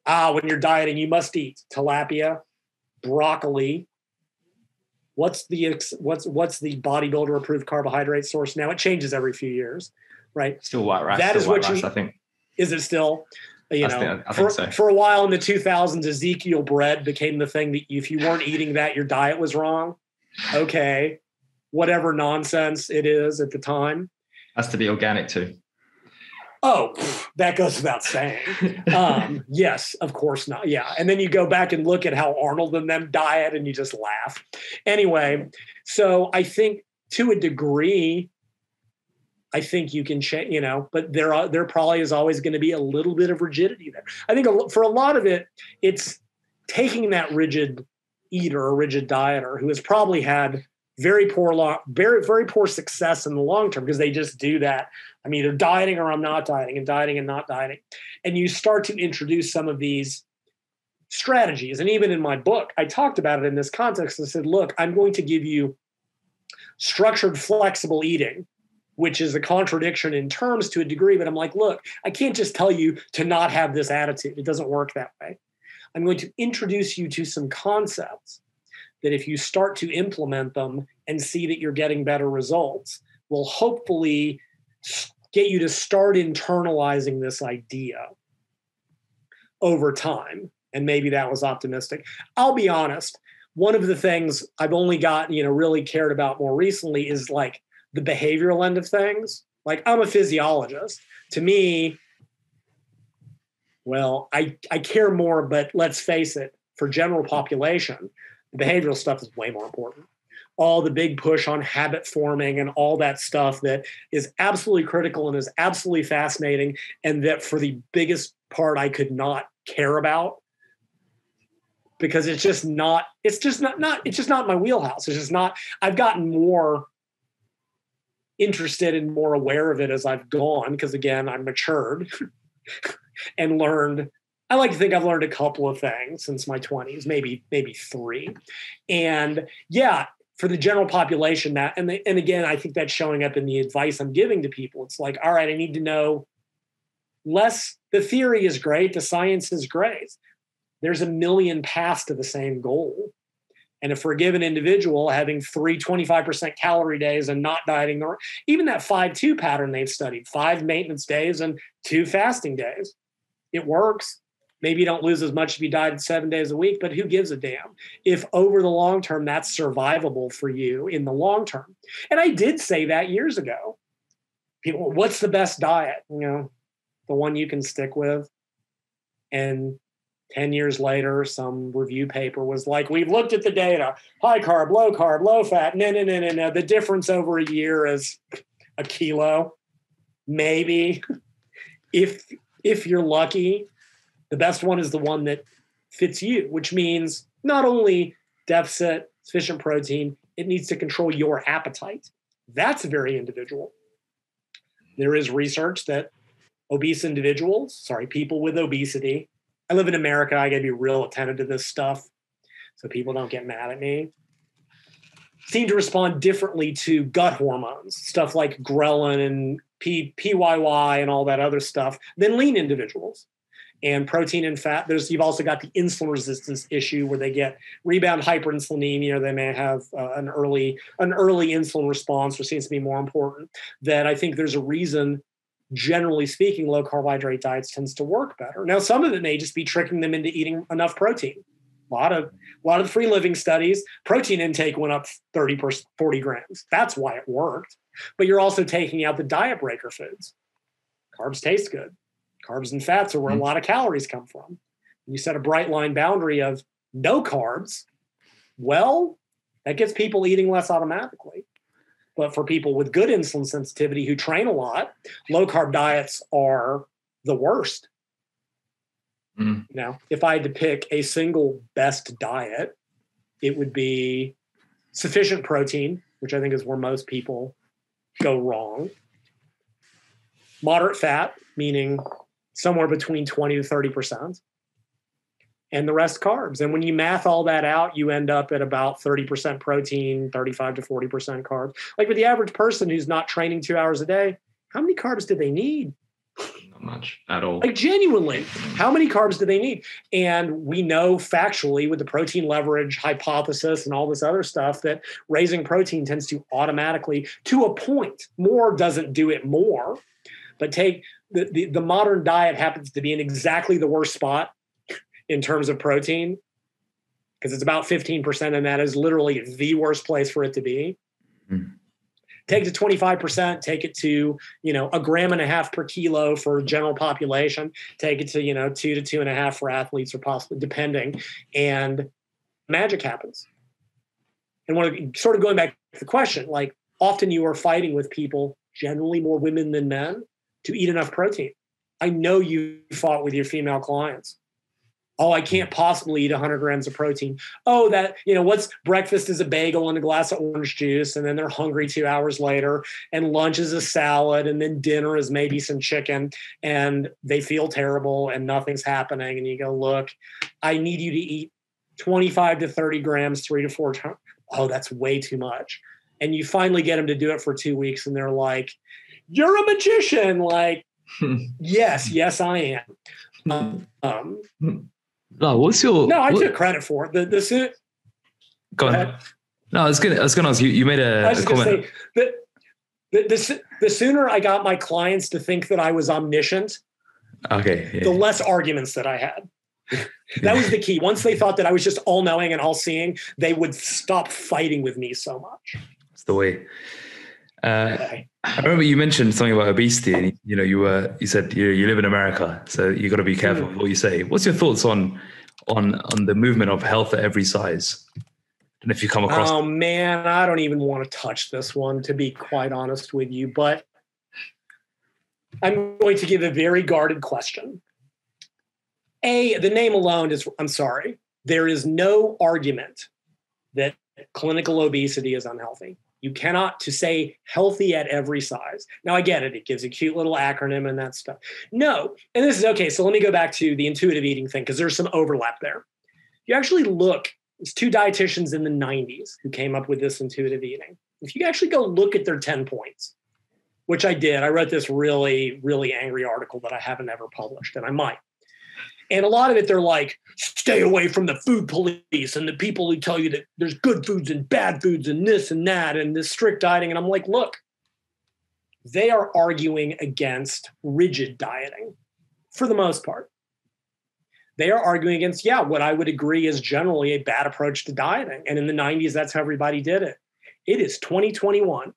When you're dieting, you must eat tilapia, broccoli. What's the bodybuilder approved carbohydrate source now? It changes every few years, right? Still white rice. That is what rice, I think. Is it still? I think so. For a while in the 2000s, Ezekiel bread became the thing that if you weren't eating that, your diet was wrong. Okay, whatever nonsense it is at the time. Has to be organic too. Oh, that goes without saying. Yes, of course not. Yeah. And then you go back and look at how Arnold and them diet and you just laugh. Anyway, so I think to a degree, I think you can change, but there probably is always going to be a little bit of rigidity there. I think for a lot of it, it's taking that rigid eater or rigid dieter who has probably had very poor success in the long term because they just do that. I'm either dieting or I'm not dieting and dieting and not dieting. And you start to introduce some of these strategies. And even in my book, I talked about it in this context. I said, look, I'm going to give you structured, flexible eating, which is a contradiction in terms to a degree. But I'm like, look, I can't just tell you to not have this attitude. It doesn't work that way. I'm going to introduce you to some concepts that if you start to implement them and see that you're getting better results, will hopefully get you to start internalizing this idea over time. And maybe that was optimistic. I'll be honest. One of the things I've only got, really cared about more recently is like the behavioral end of things. Like I'm a physiologist. To me, well, I care more, but let's face it, for general population, the behavioral stuff is way more important. all the big push on habit forming and all that stuff that is absolutely critical and is absolutely fascinating, and that for the biggest part I could not care about, because it's just not my wheelhouse. It's just not. I've gotten more interested and more aware of it as I've gone, because again, I'm matured and learned. I like to think I've learned a couple of things since my 20s, maybe 3. And yeah, for the general population, that, and again, I think that's showing up in the advice I'm giving to people. It's like, all right, I need to know less. The theory is great. The science is great. There's a million paths to the same goal. And if for a given individual, having 3 25% calorie days and not dieting, or even that 5-2 pattern they've studied, 5 maintenance days and 2 fasting days, it works. Maybe you don't lose as much if you dieted 7 days a week, but who gives a damn if over the long term that's survivable for you in the long term? And I did say that years ago. People, what's the best diet? The one you can stick with. And 10 years later, some review paper was like, we've looked at the data, high carb, low fat. No. The difference over a year is a kilo, maybe. If you're lucky. The best one is the one that fits you, which means not only deficit, sufficient protein, it needs to control your appetite. That's very individual. There is research that people with obesity, I live in America, I gotta be real attentive to this stuff so people don't get mad at me, seem to respond differently to gut hormones, stuff like ghrelin and PYY and all that other stuff, than lean individuals. And protein and fat, you've also got the insulin resistance issue where they get rebound hyperinsulinemia. They may have an early insulin response, which seems to be more important. That I think there's a reason, generally speaking, low carbohydrate diets tends to work better. Now, some of it may just be tricking them into eating enough protein. A lot of the free living studies, protein intake went up 40 grams. That's why it worked. But you're also taking out the diet breaker foods. Carbs taste good. Carbs and fats are where a lot of calories come from. You set a bright line boundary of no carbs, well, that gets people eating less automatically. But for people with good insulin sensitivity who train a lot, low carb diets are the worst. Now, if I had to pick a single best diet, it would be sufficient protein, which I think is where most people go wrong. Moderate fat, meaning somewhere between 20 to 30%, and the rest carbs. And when you math all that out, you end up at about 30% protein, 35 to 40% carbs. Like with the average person who's not training 2 hours a day, how many carbs do they need? Not much at all. Like genuinely, how many carbs do they need? And we know factually with the protein leverage hypothesis and all this other stuff that raising protein tends to automatically, to a point, more doesn't do it more, but take the modern diet happens to be in exactly the worst spot in terms of protein, because it's about 15%, and that is literally the worst place for it to be. Take it to 25%, take it to, 1.5 grams per kilo for general population, take it to, 2 to 2.5 for athletes or possibly depending, and magic happens. And sort of going back to the question, like often you are fighting with people, generally more women than men, to eat enough protein. I know you fought with your female clients. Oh, I can't possibly eat 100 grams of protein. Oh, what's breakfast is a bagel and a glass of orange juice, and then they're hungry 2 hours later, and lunch is a salad, and then dinner is maybe some chicken, and they feel terrible and nothing's happening. And you go, look, I need you to eat 25 to 30 grams 3 to 4 times. Oh, that's way too much. And you finally get them to do it for 2 weeks, and they're like, you're a magician. Like, yes, I am. What's your? No, I took credit for it. Go ahead. No, I was gonna ask you. You made a comment. Say that the sooner I got my clients to think that I was omniscient, the less arguments that I had. That was the key. Once they thought that I was just all knowing and all seeing, they would stop fighting with me so much. That's the way. I remember you mentioned something about obesity, and you said you live in America, so you got to be careful what you say. What's your thoughts on the movement of health at every size? And if you come across... Oh, man, I don't even want to touch this one, to be quite honest with you. But I'm going to give a very guarded question. The name alone is, I'm sorry, there is no argument that clinical obesity is unhealthy. You cannot, to say healthy at every size. Now, I get it. It gives a cute little acronym and that stuff. No. And this is okay. So let me go back to the intuitive eating thing, because there's some overlap there. You actually look, there's 2 dietitians in the 90s who came up with this intuitive eating. If you actually go look at their 10 points, which I did, I wrote this really, really angry article that I haven't ever published, and I might. And a lot of it, they're like, stay away from the food police and the people who tell you that there's good foods and bad foods and this and that and this strict dieting. And I'm like, look, they are arguing against rigid dieting for the most part. They are arguing against, what I would agree is generally a bad approach to dieting. And in the 90s, that's how everybody did it. It is 2021.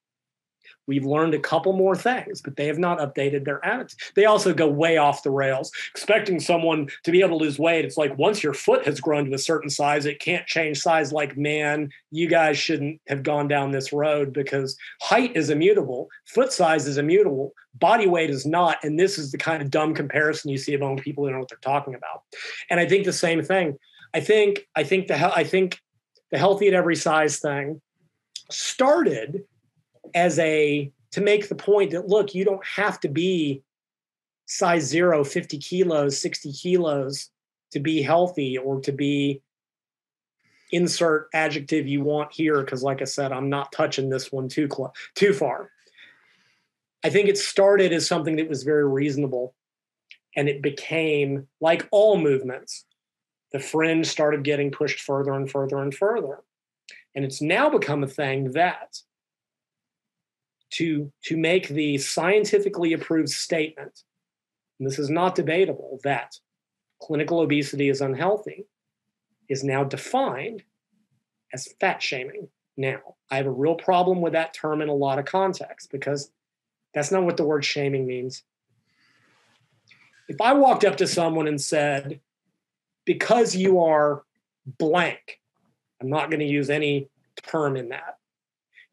We've learned a couple more things, but they have not updated their attitude. They also go way off the rails, expecting someone to be able to lose weight. It's like, once your foot has grown to a certain size, it can't change size. Like, man, you guys shouldn't have gone down this road, because height is immutable, foot size is immutable, body weight is not. And this is the kind of dumb comparison you see among people who don't know what they're talking about. And I think the same thing. I think the healthy at every size thing started as to make the point that, look, you don't have to be size 0, 50 kilos, 60 kilos to be healthy, or to be insert adjective you want here. Because like I said, I'm not touching this one too far. I think it started as something that was very reasonable, and it became, like all movements, the fringe started getting pushed further and further and further. And it's now become a thing that to make the scientifically approved statement, and this is not debatable, that clinical obesity is unhealthy, is now defined as fat shaming. Now, I have a real problem with that term in a lot of contexts, because that's not what the word shaming means. If I walked up to someone and said, because you are blank, I'm not going to use any term in that,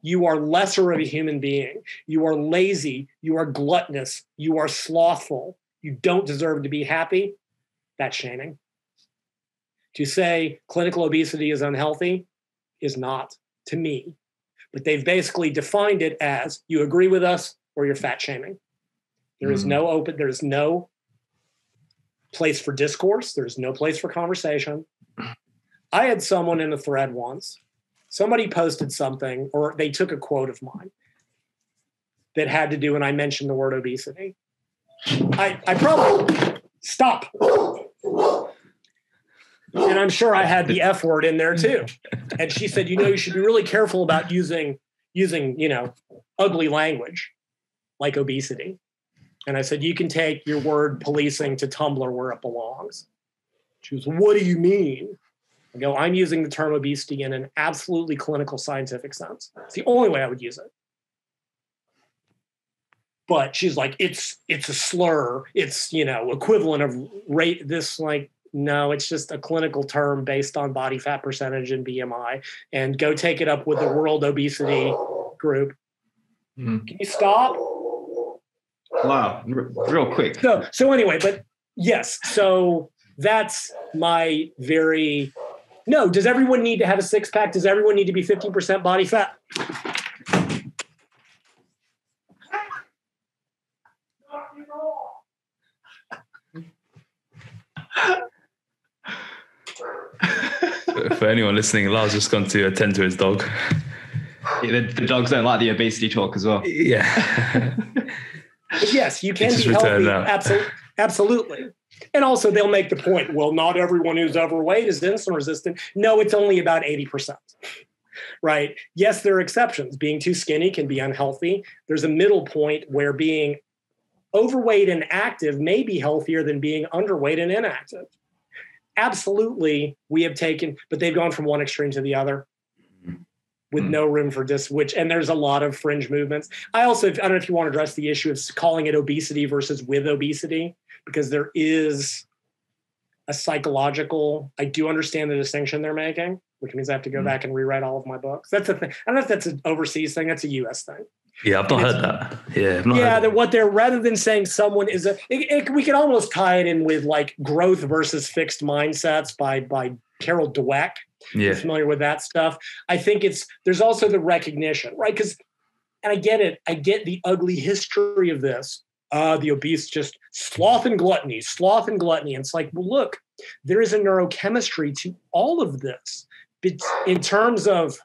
you are lesser of a human being, you are lazy, you are gluttonous, you are slothful, you don't deserve to be happy, that's shaming. To say clinical obesity is unhealthy is not, to me. But they've basically defined it as, you agree with us or you're fat shaming. There is no place for discourse. There's no place for conversation. I had someone in a thread once, somebody posted something, or they took a quote of mine that had to do, and I mentioned the word obesity. I probably, stop. And I'm sure I had the F word in there too. And she said, you should be really careful about using, ugly language like obesity. And I said, you can take your word policing to Tumblr where it belongs. She was, what do you mean? I go, I'm using the term obesity in an absolutely clinical scientific sense. It's the only way I would use it. But she's like, it's a slur. It's, equivalent of rate. This, like, no, it's just a clinical term based on body fat percentage and BMI. And go take it up with the World Obesity Group. Mm. Can you stop? Wow, real quick. So anyway, but yes, so that's my very... No, does everyone need to have a six-pack? Does everyone need to be 15% body fat? For anyone listening, Lyle's just gone to attend to his dog. Yeah, the dogs don't like the obesity talk as well. Yeah. But yes, you can be healthy. Absolutely. And also they'll make the point, well, not everyone who's overweight is insulin resistant. No, it's only about 80%, right? Yes, there are exceptions. Being too skinny can be unhealthy. There's a middle point where being overweight and active may be healthier than being underweight and inactive. Absolutely, we have taken, but they've gone from one extreme to the other with no room for and there's a lot of fringe movements. I don't know if you want to address the issue of calling it obesity versus with obesity, because there is a psychological, I do understand the distinction they're making. which means I have to go back and rewrite all of my books. That's a thing. I don't know if that's an overseas thing. That's a US thing. Yeah, I've not heard that. Yeah, I've not heard that. What they're, rather than saying someone is we could almost tie it in with like growth versus fixed mindsets by Carol Dweck. Yeah. You're familiar with that stuff. I think there's also the recognition, right? And I get it. I get the ugly history of this. The obese, just sloth and gluttony. And it's like, well, look, there is a neurochemistry to all of this. But in terms of,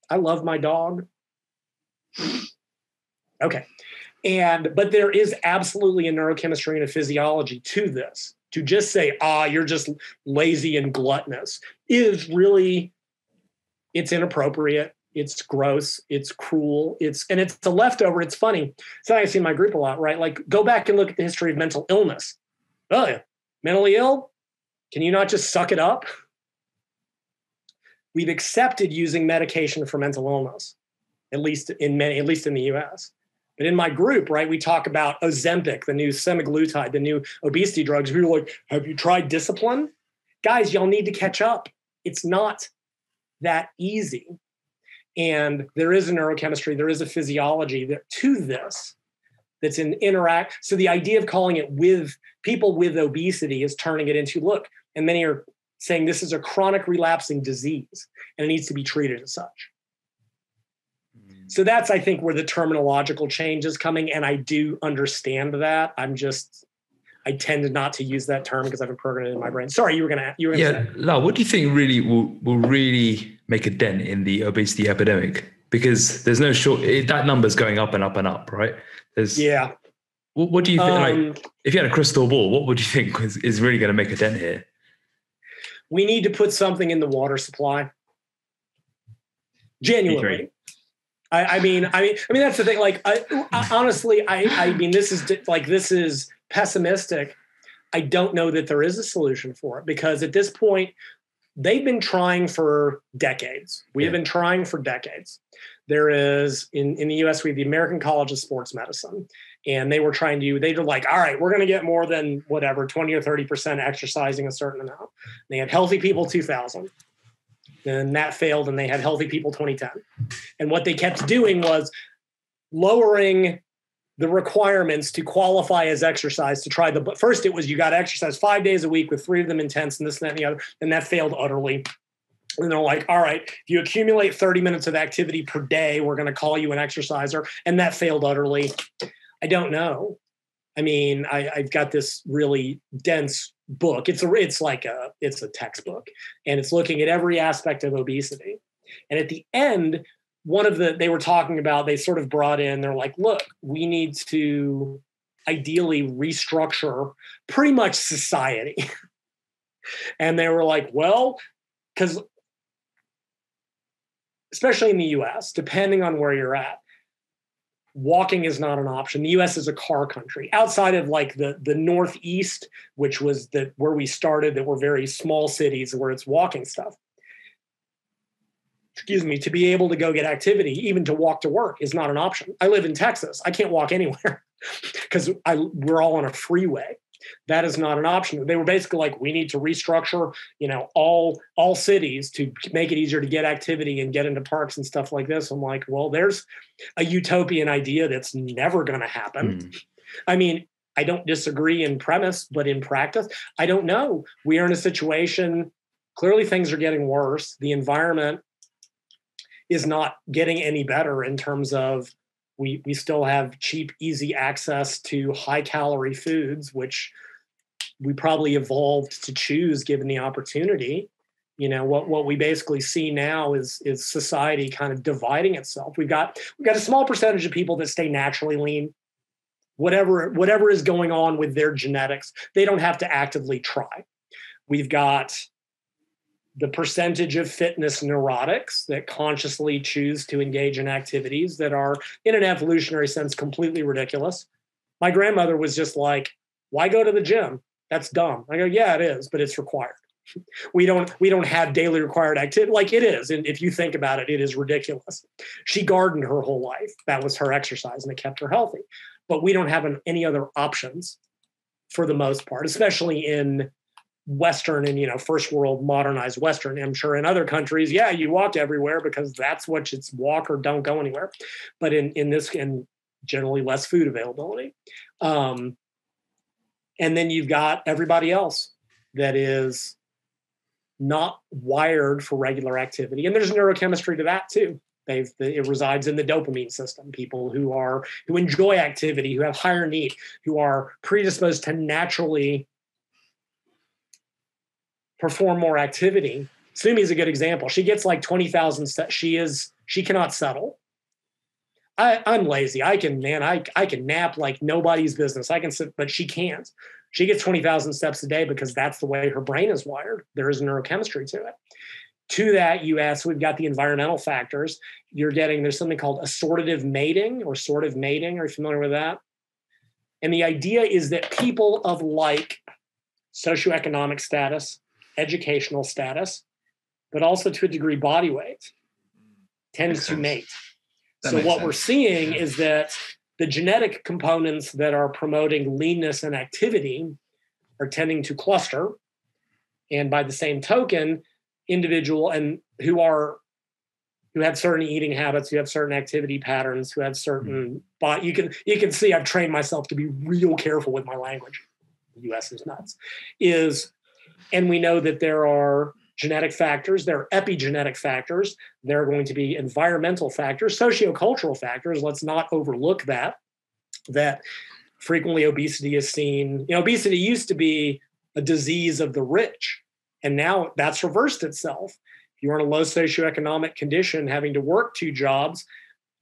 I love my dog. Okay. But there is absolutely a neurochemistry and a physiology to this. To just say, you're just lazy and gluttonous is really, it's inappropriate. It's gross. It's cruel. It's a leftover. It's funny. So I see in my group a lot, right? Like, go back and look at the history of mental illness. Oh, yeah. Mentally ill? Can you not just suck it up? We've accepted using medication for mental illness, at least in the US. But in my group, right, we talk about Ozempic, the new semaglutide, the new obesity drugs. We were like, have you tried discipline? Guys, y'all need to catch up. It's not that easy. And there is a neurochemistry, there is a physiology to this that's in interact. So the idea of calling it with people with obesity is turning it into, look, and many are saying this is a chronic relapsing disease and it needs to be treated as such. So that's, I think, where the terminological change is coming. And I do understand that. I tend not to use that term because I've been programmed in my brain. Sorry, you were going to say. Lyle, what do you think really will really make a dent in the obesity epidemic? Because there's no that number's going up and up and up, right? What do you think? Like, if you had a crystal ball, what would you think is really going to make a dent here? We need to put something in the water supply. Genuinely. I mean, that's the thing. Like, honestly, this is pessimistic. I don't know that there is a solution for it because at this point, they've been trying for decades. We have been trying for decades. There is in the US, we have the American College of Sports Medicine, and they're like, all right, we're going to get more than whatever, 20 or 30% exercising a certain amount. They had Healthy People 2000. Then that failed, and they had Healthy People 2010. And what they kept doing was lowering the requirements to qualify as exercise to try first it was you got to exercise 5 days a week with 3 of them intense and this and that and the other, and that failed utterly. And they're like, all right, if you accumulate 30 minutes of activity per day, we're going to call you an exerciser, and that failed utterly. I don't know. I mean, I've got this really dense book. It's a textbook, and it's looking at every aspect of obesity. And at the end, they were talking about, they sort of brought in, they're like, look, we need to ideally restructure pretty much society. And they were like, well, because especially in the US, depending on where you're at, walking is not an option. The US is a car country. Outside of like the Northeast, which was where we started, that were very small cities where it's walking stuff. To be able to go get activity, even to walk to work, is not an option. I live in Texas. I can't walk anywhere because we're all on a freeway. That is not an option. They were basically like, we need to restructure, all cities to make it easier to get activity and get into parks and stuff like this. I'm like, well, there's a utopian idea that's never going to happen. I mean, I don't disagree in premise, but in practice, I don't know. We are in a situation, clearly things are getting worse. The environment is not getting any better in terms of we still have cheap, easy access to high-calorie foods, which we probably evolved to choose given the opportunity. What we basically see now is society kind of dividing itself. We've got a small percentage of people that stay naturally lean. Whatever is going on with their genetics, they don't have to actively try. We've got the percentage of fitness neurotics that consciously choose to engage in activities that are, in an evolutionary sense, completely ridiculous. My grandmother was just like, why go to the gym? That's dumb. I go, yeah, it is, but it's required. We don't have daily required activity. Like, it is. And if you think about it, it is ridiculous. She gardened her whole life. That was her exercise, and it kept her healthy. But we don't have any other options for the most part, especially in Western and, first world modernized Western. I'm sure in other countries, you walk everywhere because that's what it's walk or don't go anywhere. But in this, and generally less food availability. And then you've got everybody else that is not wired for regular activity. And there's neurochemistry to that too. It resides in the dopamine system. People who enjoy activity, who have higher need, who are predisposed to naturally perform more activity. Sumi is a good example. She gets like 20,000 steps. She cannot settle. I'm lazy. I can nap like nobody's business. I can sit, but she can't. She gets 20,000 steps a day because that's the way her brain is wired. There is neurochemistry to it. To that, you add, so we've got the environmental factors. There's something called assortative mating or sortive mating. Are you familiar with that? And the idea is that people of like socioeconomic status, educational status, but also to a degree body weight, tends to mate. So what we're seeing is that the genetic components that are promoting leanness and activity are tending to cluster. And by the same token, individual and who had certain eating habits, who have certain activity patterns, who have certain you can see I've trained myself to be real careful with my language. The US is nuts. And we know that there are genetic factors, there are epigenetic factors, there are going to be environmental factors, sociocultural factors. Let's not overlook that frequently obesity is seen. Obesity used to be a disease of the rich, and now that's reversed itself. If you're in a low socioeconomic condition, having to work 2 jobs,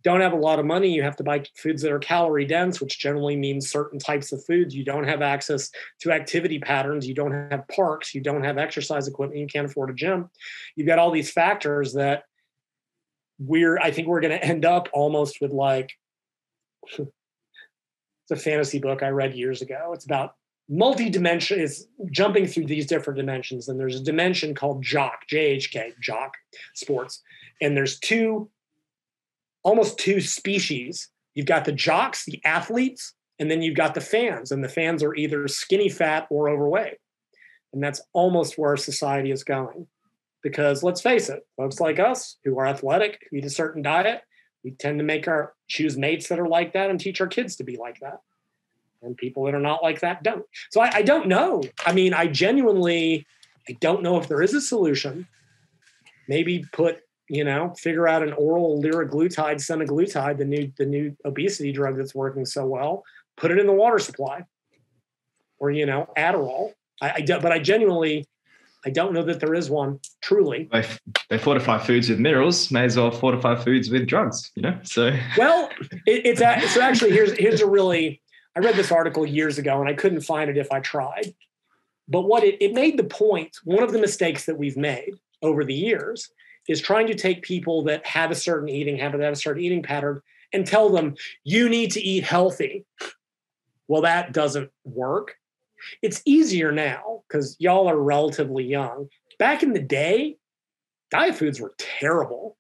don't have a lot of money, you have to buy foods that are calorie dense, which generally means certain types of foods. You don't have access to activity patterns. You don't have parks. You don't have exercise equipment. You can't afford a gym. You've got all these factors that I think we're going to end up almost with like, it's a fantasy book I read years ago. It's about multi-dimension, is jumping through these different dimensions. And there's a dimension called jock, JHK, jock sports. And there's almost two species. You've got the jocks, the athletes, and then you've got the fans. And the fans are either skinny fat or overweight. And that's almost where society is going. Because let's face it, folks like us who are athletic, who eat a certain diet, we tend to choose mates that are like that and teach our kids to be like that. And people that are not like that don't. So I don't know. I mean, I don't know if there is a solution. Maybe figure out an oral liraglutide, semaglutide, the new obesity drug that's working so well, put it in the water supply, or Adderall. I don't know that there is one truly. They fortify foods with minerals. May as well fortify foods with drugs. So well, so actually here's a really. I read this article years ago and I couldn't find it if I tried. But what it made the point. One of the mistakes that we've made over the years is trying to take people that have a certain eating habit, that have a certain eating pattern, and tell them, you need to eat healthy. Well, that doesn't work. It's easier now because y'all are relatively young. Back in the day, diet foods were terrible,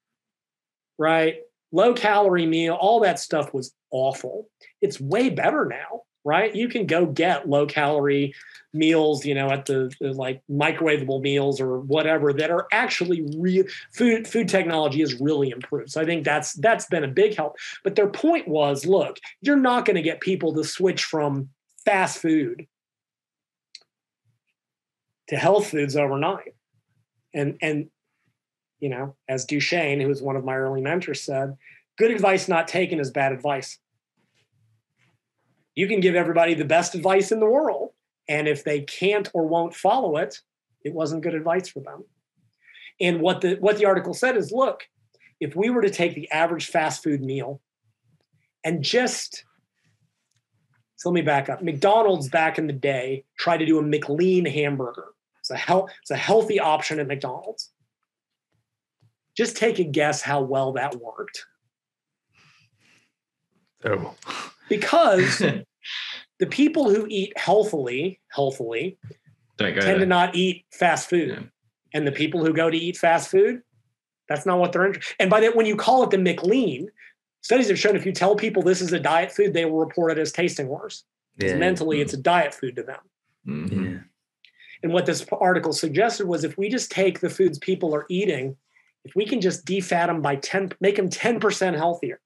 right? Low calorie meal, all that stuff was awful. It's way better now, right? You can go get low calorie meals, at the like microwavable meals or whatever that are actually real. Food technology has really improved. So I think that's been a big help. But their point was, look, you're not going to get people to switch from fast food to health foods overnight. And as Duchesne, who was one of my early mentors, said, good advice not taken is bad advice. You can give everybody the best advice in the world. And if they can't or won't follow it, it wasn't good advice for them. And what the article said is, look, if we were to take the average fast food meal and so let me back up. McDonald's back in the day tried to do a McLean hamburger. It's a healthy option at McDonald's. Just take a guess how well that worked. Terrible. Because the people who eat healthily tend to not eat fast food. Yeah. And the people who go to eat fast food, that's not what they're interested in. And by that, when you call it the McLean, studies have shown if you tell people this is a diet food, they will report it as tasting worse. Because mentally, it's a diet food to them. Mm-hmm. Yeah. And what this article suggested was if we just take the foods people are eating, if we can just defat them by 10, make them 10% healthier.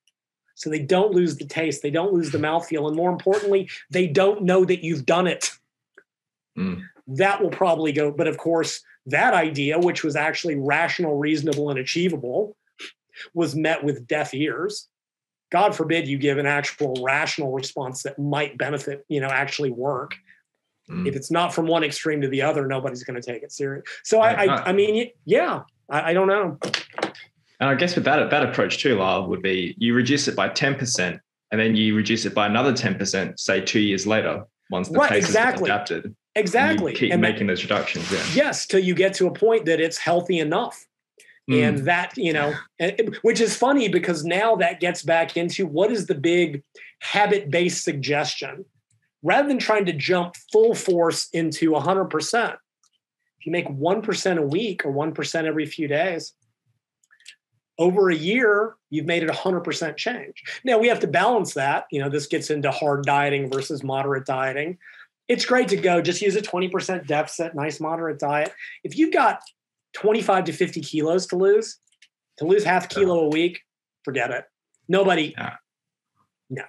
So they don't lose the taste, they don't lose the mouthfeel, and more importantly, they don't know that you've done it. That will probably go. But of course, that idea, which was actually rational, reasonable, and achievable, was met with deaf ears. God forbid you give an actual rational response that might benefit, actually work. If it's not from one extreme to the other, nobody's going to take it serious. So I mean, yeah, I don't know. And I guess with that approach too, Lyle, would be you reduce it by 10% and then you reduce it by another 10%, say 2 years later, once the taste has been adapted. Exactly. And you keep making those reductions. Yeah. Yes, till you get to a point that it's healthy enough. And that, which is funny because now that gets back into what is the big habit-based suggestion. Rather than trying to jump full force into 100%, if you make 1% a week or 1% every few days, over a year, you've made it 100% change. Now, we have to balance that. This gets into hard dieting versus moderate dieting. It's great to go, just use a 20% deficit, nice moderate diet. If you've got 25 to 50 kilos to lose half a kilo a week, forget it. Nobody, no.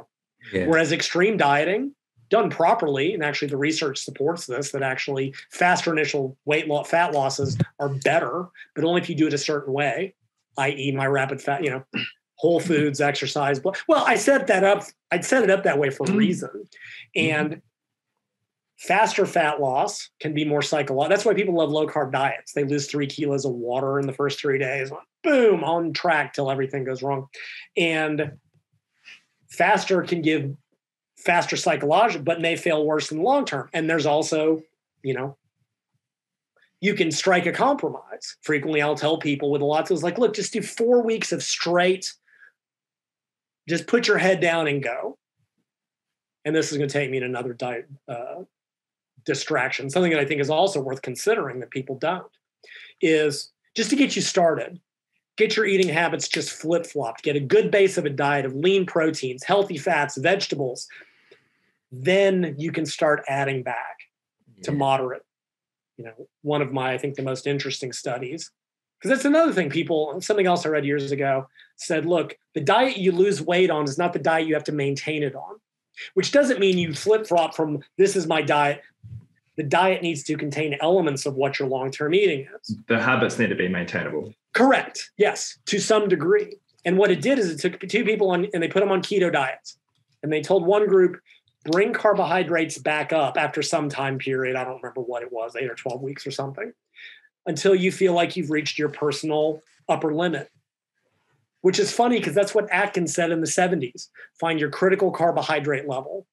Yeah. Whereas extreme dieting, done properly, and actually the research supports this, that actually faster initial fat losses are better, but only if you do it a certain way, i.e. my rapid fat, whole foods, exercise. Well, I set it up that way for a reason. And faster fat loss can be more psychological. That's why people love low carb diets. They lose 3 kilos of water in the first 3 days, boom, on track till everything goes wrong. And faster can give faster psychological, but may fail worse in the long term. And there's also, you can strike a compromise. Frequently, I'll tell people with a lot of those, look, just do 4 weeks of straight, just put your head down and go. And this is going to take me to another diet distraction. Something that I think is also worth considering that people don't is just to get you started, get your eating habits just flip-flopped, get a good base of a diet of lean proteins, healthy fats, vegetables. Then you can start adding back to moderate. One of my, I think, the most interesting studies, because that's another thing something else I read years ago said, look, the diet you lose weight on is not the diet you have to maintain it on, which doesn't mean you flip-flop from this is my diet. The diet needs to contain elements of what your long-term eating is. The habits need to be maintainable. Correct. Yes, to some degree. And what it did is it took 2 people and they put them on keto diets. And they told one group, bring carbohydrates back up after some time period. I don't remember what it was, 8 or 12 weeks or something, until you feel like you've reached your personal upper limit, which is funny because that's what Atkins said in the 70s. Find your critical carbohydrate level.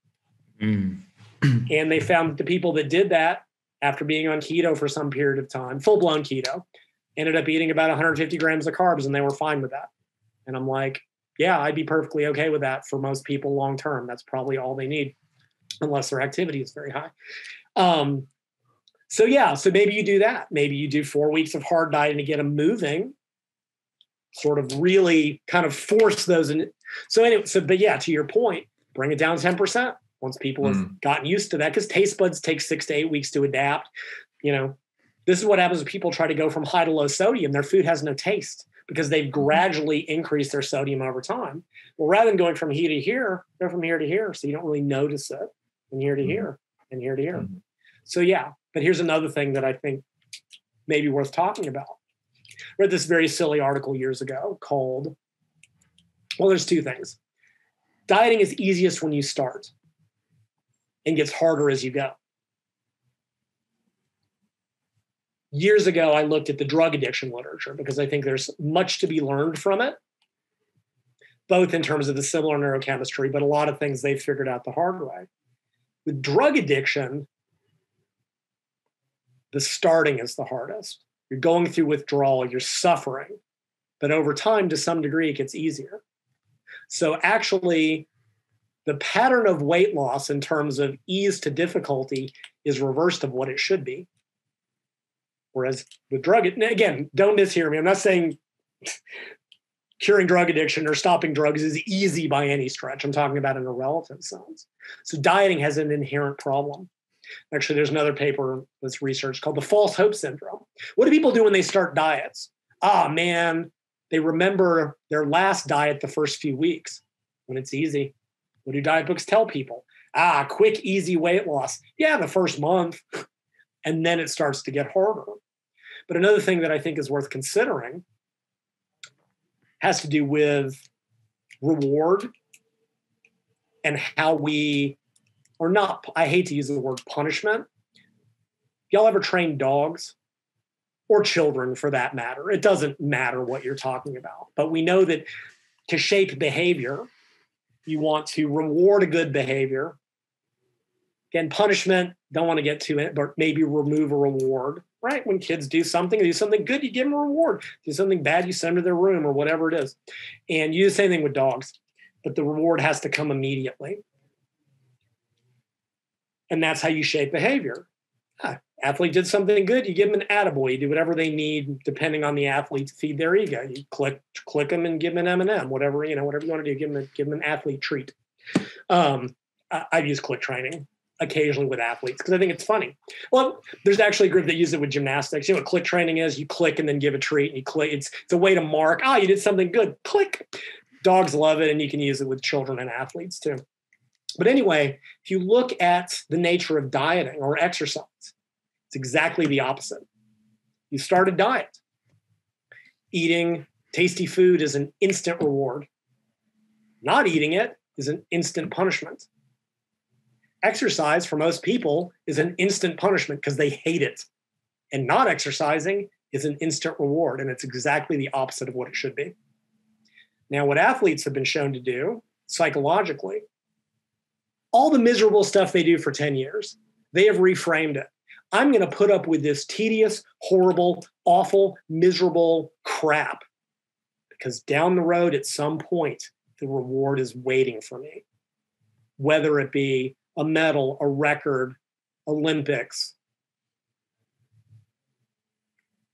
And they found that the people that did that after being on keto for some period of time, full-blown keto, ended up eating about 150 grams of carbs, and they were fine with that. And I'm like, yeah, I'd be perfectly okay with that for most people long term. That's probably all they need, unless their activity is very high. So maybe you do that. Maybe you do 4 weeks of hard dieting to get them moving, sort of really kind of force those. But to your point, bring it down 10%. Once people have gotten used to that, because taste buds take 6 to 8 weeks to adapt. This is what happens when people try to go from high to low sodium. Their food has no taste because they've gradually increased their sodium over time. Well, rather than going from here to here, go from here to here. So you don't really notice it, and here to here and here to here. So but here's another thing that I think may be worth talking about. I read this very silly article years ago called, there's 2 things. Dieting is easiest when you start and gets harder as you go. Years ago, I looked at the drug addiction literature because I think there's much to be learned from it, both in terms of the similar neurochemistry, but a lot of things they figured out the hard way. With drug addiction, the starting is the hardest. You're going through withdrawal, you're suffering, but over time, to some degree, it gets easier. So actually, the pattern of weight loss in terms of ease to difficulty is reversed of what it should be. Whereas with drug, again, don't mishear me. I'm not saying curing drug addiction or stopping drugs is easy by any stretch. I'm talking about in a relative sense. So dieting has an inherent problem. Actually, there's another paper that's research called the false hope syndrome. What do people do when they start diets? Ah, man, they remember their last diet the first few weeks when it's easy. What do diet books tell people? Ah, quick, easy weight loss. Yeah, the first month. And then it starts to get harder. But another thing that I think is worth considering has to do with reward and how we, or not, I hate to use the word punishment. Y'all ever train dogs? Or children for that matter? It doesn't matter what you're talking about. But we know that to shape behavior, you want to reward a good behavior. Again, punishment, don't want to get to it, but maybe remove a reward, right? When kids do something good, you give them a reward. Do something bad, you send them to their room or whatever it is. And you do the same thing with dogs, but the reward has to come immediately. And that's how you shape behavior. Athlete did something good, you give them an attaboy. You do whatever they need, depending on the athlete, to feed their ego. You click them and give them an M&M, whatever you want to do. Give them an athlete treat. I've used click training occasionally with athletes because I think it's funny. Well, there's actually a group that uses it with gymnastics. You know what click training is? You click and then give a treat. And you click. It's a way to mark. You did something good. Click. Dogs love it, and you can use it with children and athletes too. But anyway, if you look at the nature of dieting or exercise, it's exactly the opposite. You start a diet. Eating tasty food is an instant reward. Not eating it is an instant punishment. Exercise for most people is an instant punishment because they hate it. And not exercising is an instant reward. And it's exactly the opposite of what it should be. Now, what athletes have been shown to do psychologically, all the miserable stuff they do for 10 years, they have reframed it. I'm going to put up with this tedious, horrible, awful, miserable crap because down the road at some point, the reward is waiting for me, whether it be a medal, a record, Olympics.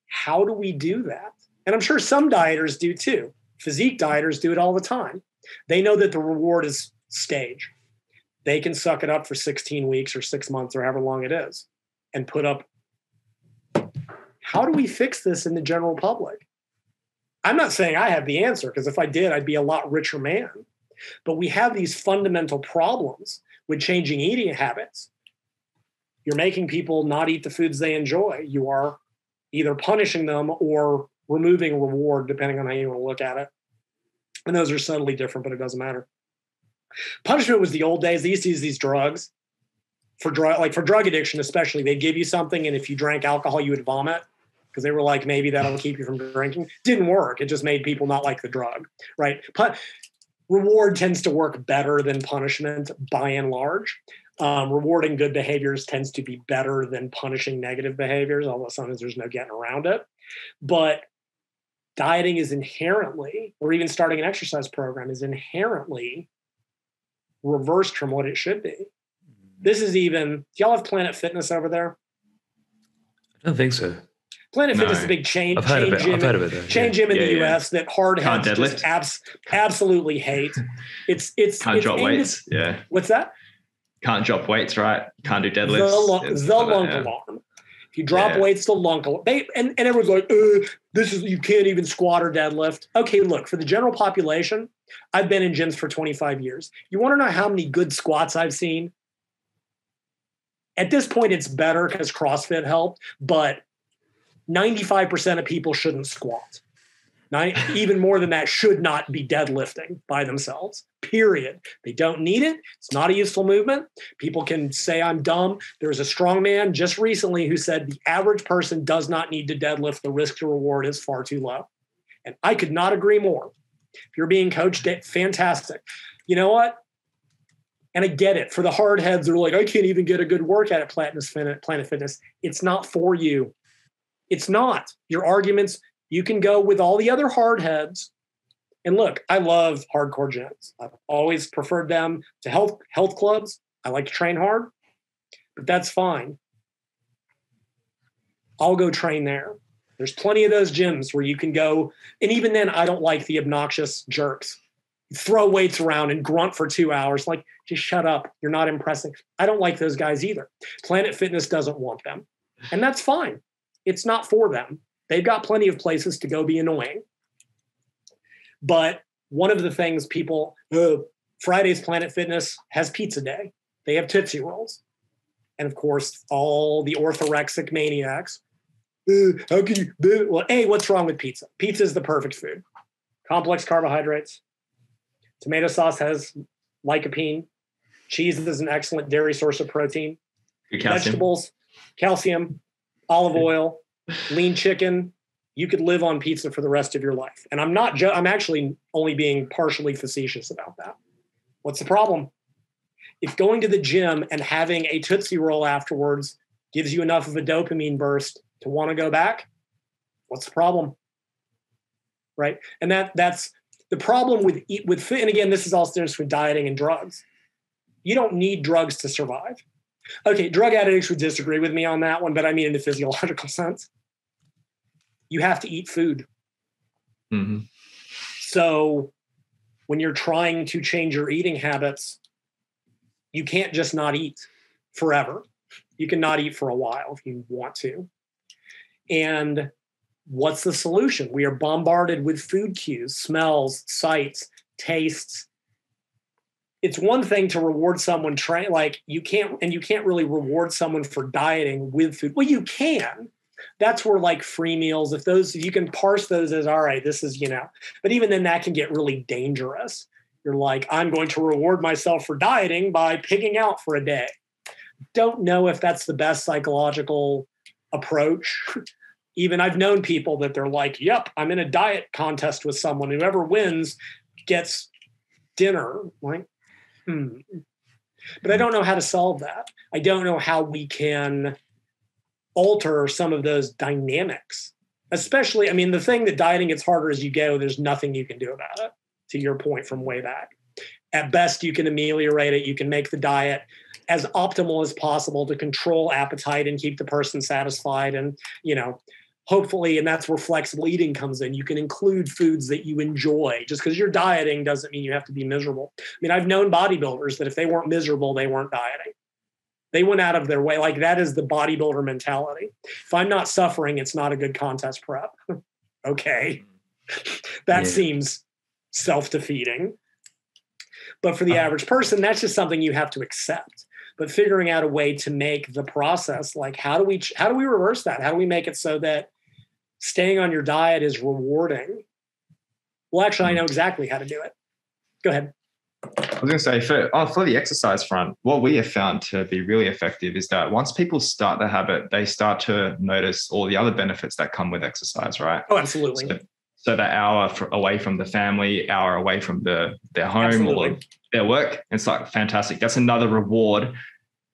How do we do that? And I'm sure some dieters do too. Physique dieters do it all the time. They know that the reward is stage. They can suck it up for 16 weeks or 6 months or however long it is and put up. How do we fix this in the general public? I'm not saying I have the answer because if I did, I'd be a lot richer man. But we have these fundamental problems with changing eating habits. You're making people not eat the foods they enjoy. You are either punishing them or removing reward, depending on how you want to look at it. And those are subtly different, but it doesn't matter. Punishment was the old days. They used to use these drugs for drug addiction, especially. They'd give you something, and if you drank alcohol, you would vomit because they were like, maybe that'll keep you from drinking. Didn't work. It just made people not like the drug, right? Reward tends to work better than punishment by and large. Rewarding good behaviors tends to be better than punishing negative behaviors, although sometimes there's no getting around it. But dieting is inherently, or even starting an exercise program is inherently reversed from what it should be. This is even, do y'all have Planet Fitness over there? I don't think so. Planet Fitness is a big chain gym in the US that hard heads just absolutely hate. It's can't drop weights. What's that? Can't drop weights, right? Can't do deadlifts. The lunk alarm. If you drop weights, the lunk alarm. And everyone's like, you can't even squat or deadlift. Okay, look, for the general population, I've been in gyms for 25 years. You want to know how many good squats I've seen? At this point, it's better because CrossFit helped, but 95% of people shouldn't squat. Even more than that, should not be deadlifting by themselves, period. They don't need it. It's not a useful movement. People can say I'm dumb. There was a strong man just recently who said the average person does not need to deadlift. The risk to reward is far too low. And I could not agree more. If you're being coached, fantastic. You know what? And I get it. For the hard heads, they're like, I can't even get a good workout at Planet Fitness. It's not for you. It's not. Your arguments, you can go with all the other hard heads. And look, I love hardcore gyms. I've always preferred them to health clubs. I like to train hard, but that's fine. I'll go train there. There's plenty of those gyms where you can go. And even then, I don't like the obnoxious jerks. throw weights around and grunt for 2 hours. Like, just shut up. You're not impressing. I don't like those guys either. Planet Fitness doesn't want them. And that's fine. It's not for them. They've got plenty of places to go be annoying. But one of the things people, Friday's Planet Fitness has pizza day. They have Tootsie Rolls. And of course, all the orthorexic maniacs. How can you? Well, A, what's wrong with pizza? Pizza is the perfect food. Complex carbohydrates. Tomato sauce has lycopene. Cheese is an excellent dairy source of protein. Vegetables, calcium, olive oil, lean chicken. You could live on pizza for the rest of your life. And I'm actually only being partially facetious about that. What's the problem? If going to the gym and having a Tootsie Roll afterwards gives you enough of a dopamine burst to want to go back, what's the problem? Right? And that's the problem with and again, this is all different with dieting and drugs. You don't need drugs to survive. Okay, drug addicts would disagree with me on that one, but I mean in the physiological sense. You have to eat food. Mm-hmm. So when you're trying to change your eating habits, you can't just not eat forever. You can not eat for a while if you want to. And what's the solution? We are bombarded with food cues, smells, sights, tastes. It's one thing to reward someone you can't really reward someone for dieting with food. Well, you can. That's where like free meals, if you can parse those as, all right, this is, but even then that can get really dangerous. You're like, I'm going to reward myself for dieting by pigging out for a day. Don't know if that's the best psychological approach. Even I've known people that they're like, yep, I'm in a diet contest with someone. Whoever wins gets dinner. Like, But I don't know how to solve that. I don't know how we can alter some of those dynamics. Especially, I mean, the thing that dieting gets harder as you go, there's nothing you can do about it, to your point from way back. At best, you can ameliorate it. You can make the diet as optimal as possible to control appetite and keep the person satisfied. And, hopefully, and that's where flexible eating comes in. You can include foods that you enjoy. Just because you're dieting doesn't mean you have to be miserable. I mean, I've known bodybuilders that if they weren't miserable, they weren't dieting. They went out of their way. Like, that is the bodybuilder mentality. If I'm not suffering, it's not a good contest prep. Okay. That seems self-defeating. But for the average person, that's just something you have to accept. But figuring out a way to make the process, like, how do we reverse that? How do we make it so that staying on your diet is rewarding? Well, actually, I know exactly how to do it. Go ahead. I was going to say, for the exercise front, what we have found to be really effective is that once people start the habit, they start to notice all the other benefits that come with exercise, right? Oh, absolutely. So that hour away from the family, hour away from their home or their work, it's like fantastic. That's another reward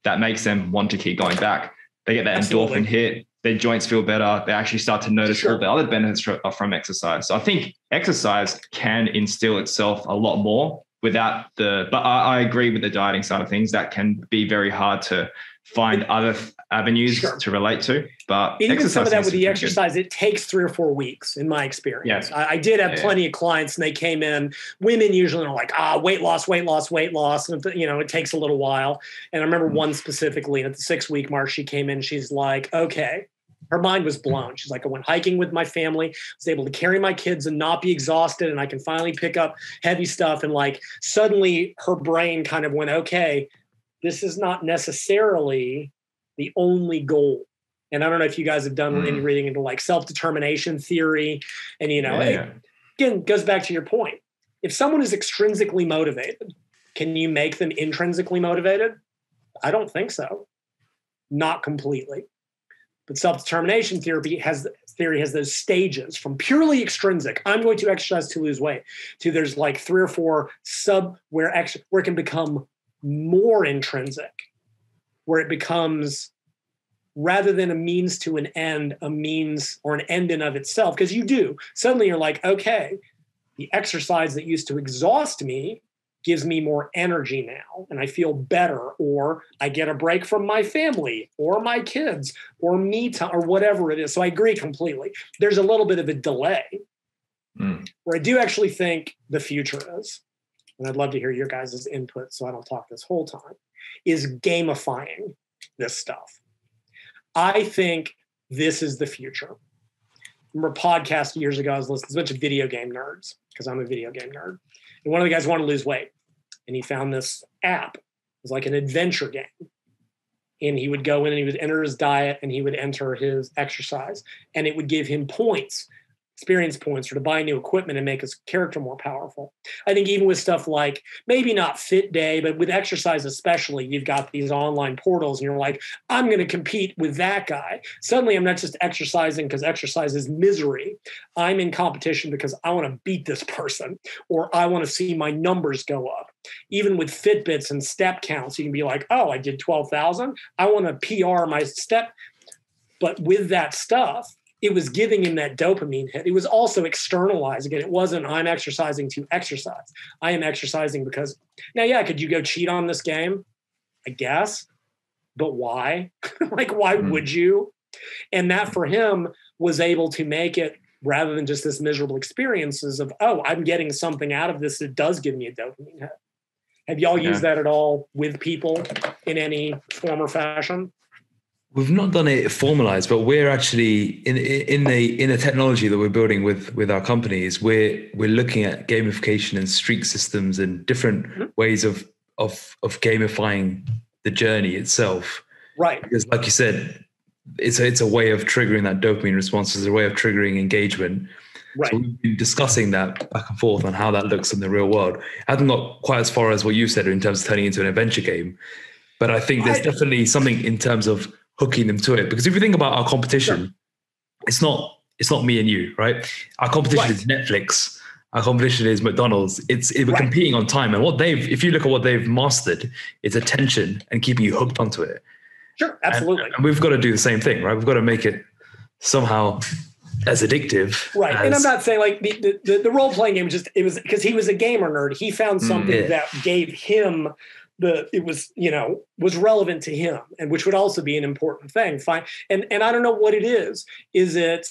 that makes them want to keep going back. They get that endorphin hit, their joints feel better. They actually start to notice all the other benefits from exercise. So I think exercise can instill itself a lot more without but I agree with the dieting side of things. That can be very hard to find other avenues to relate to. But even some of that with the exercise, it takes 3 or 4 weeks in my experience. I did have plenty of clients, and they came in, women usually are like, weight loss. And, it takes a little while. And I remember one specifically at the 6-week mark, she came in, she's like, okay. Her mind was blown. She's like, I went hiking with my family, was able to carry my kids and not be exhausted. And I can finally pick up heavy stuff. And like, suddenly her brain kind of went, okay, this is not necessarily the only goal. And I don't know if you guys have done any reading into like self-determination theory. And, again, goes back to your point. If someone is extrinsically motivated, can you make them intrinsically motivated? I don't think so. Not completely. But self-determination theory has those stages from purely extrinsic, I'm going to exercise to lose weight, to there's like 3 or 4 where it can become more intrinsic, where it becomes, rather than a means to an end, a means or an end in of itself. Because suddenly you're like, okay, the exercise that used to exhaust me gives me more energy now, and I feel better, or I get a break from my family or my kids or me time or whatever it is. So I agree completely. There's a little bit of a delay where I do actually think the future is. and I'd love to hear your guys' input so I don't talk this whole time, is gamifying this stuff. I think this is the future. Remember a podcast years ago, I was listening to a bunch of video game nerds, because I'm a video game nerd. And one of the guys wanted to lose weight. And he found this app. It was like an adventure game. And he would go in and he would enter his diet and he would enter his exercise. And it would give him points, experience points, or to buy new equipment and make his character more powerful. I think even with stuff like, maybe not Fit Day, but with exercise especially, you've got these online portals and you're like, I'm going to compete with that guy. Suddenly I'm not just exercising because exercise is misery. I'm in competition because I want to beat this person, or I want to see my numbers go up. Even with Fitbits and step counts, you can be like, oh, I did 12,000. I want to PR my step. But with that stuff, it was giving him that dopamine hit. It was also externalizing it. It wasn't, I'm exercising to exercise. I am exercising because, now, yeah, could you go cheat on this game? I guess. But why? Like, why would you? And that for him was able to make it, rather than just this miserable experiences of, oh, I'm getting something out of this that does give me a dopamine hit. Have y'all used that at all with people in any form or fashion? We've not done it formalized, but we're actually in the technology that we're building with our companies. We're looking at gamification and streak systems and different ways of gamifying the journey itself. Right. Because, like you said, it's a way of triggering that dopamine response. It's a way of triggering engagement. Right. So we've been discussing that back and forth on how that looks in the real world. I haven't got quite as far as what you said in terms of turning into an adventure game, but I think there's definitely something in terms of hooking them to it. Because if you think about our competition, it's not me and you, right? Our competition is Netflix. Our competition is McDonald's. We're competing on time. And if you look at what they've mastered, it's attention and keeping you hooked onto it. Sure, absolutely. And we've got to do the same thing, right? We've got to make it somehow as addictive. Right. And I'm not saying like the role-playing game, it was because he was a gamer nerd. He found something that gave him was relevant to him, and which would also be an important thing. Fine. And I don't know what it is. Is it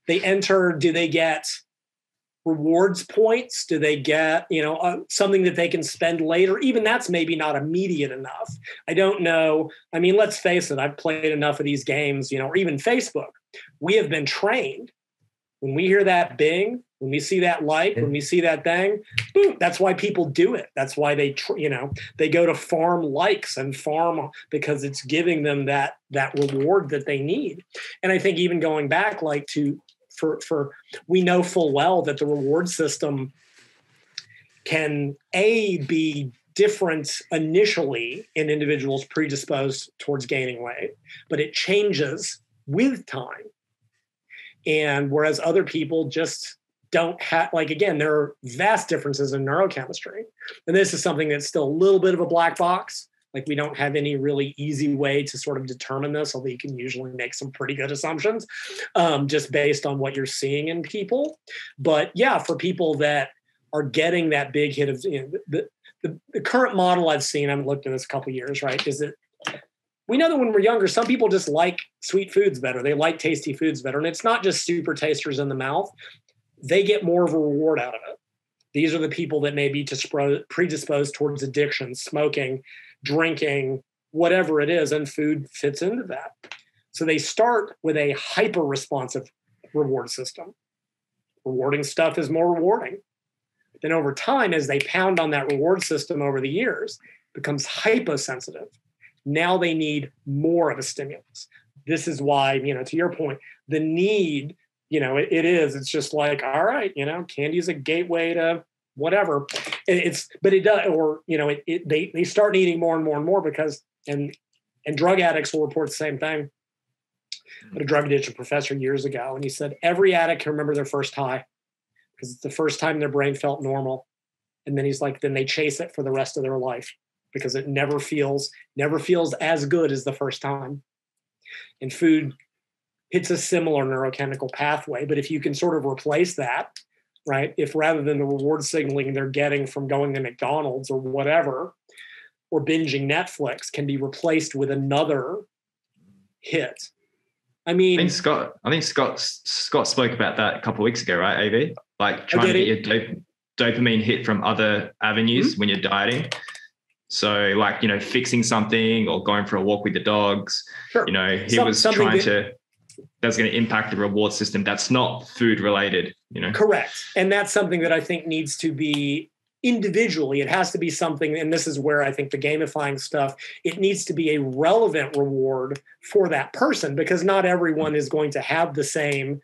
they enter, do they get rewards points? Do they get, something that they can spend later? Even that's maybe not immediate enough. I don't know. I mean, let's face it. I've played enough of these games, or even Facebook. We have been trained. When we hear that bing, when we see that like, when we see that thing, boom, that's why people do it. That's why they go to farm likes and farm because it's giving them that reward that they need. And I think even going back we know full well that the reward system can be different initially in individuals predisposed towards gaining weight, but it changes with time. And whereas other people just don't have, again, there are vast differences in neurochemistry. And this is something that's still a little bit of a black box. We don't have any really easy way to sort of determine this, although you can usually make some pretty good assumptions just based on what you're seeing in people. But yeah, for people that are getting that big hit of the current model I've seen, I haven't looked at this a couple of years, right, is that we know that when we're younger, some people just like sweet foods better. They like tasty foods better. And it's not just super tasters in the mouth. They get more of a reward out of it. These are the people that may be predisposed towards addiction, smoking, drinking, whatever it is, and food fits into that. So they start with a hyper-responsive reward system. Rewarding stuff is more rewarding. Then over time, as they pound on that reward system over the years, it becomes hyposensitive. Now they need more of a stimulus. This is why, to your point, the need, it's just like, all right, candy is a gateway to whatever. They start needing more and more and more because, and drug addicts will report the same thing. But a drug addiction professor years ago, and he said, every addict can remember their first high because it's the first time their brain felt normal. And then he's like, then they chase it for the rest of their life, because it never feels as good as the first time. And food hits a similar neurochemical pathway. But if you can sort of replace that, right, if rather than the reward signaling they're getting from going to McDonald's or whatever, or binging Netflix can be replaced with another hit. I mean, I think Scott spoke about that a couple of weeks ago, right, AV? Trying to get your dopamine hit from other avenues when you're dieting. So like, fixing something or going for a walk with the dogs, sure. He was trying to, that's going to impact the reward system. That's not food related, Correct. And that's something that I think needs to be individually. It has to be something, and this is where I think the gamifying stuff, it needs to be a relevant reward for that person, because not everyone is going to have the same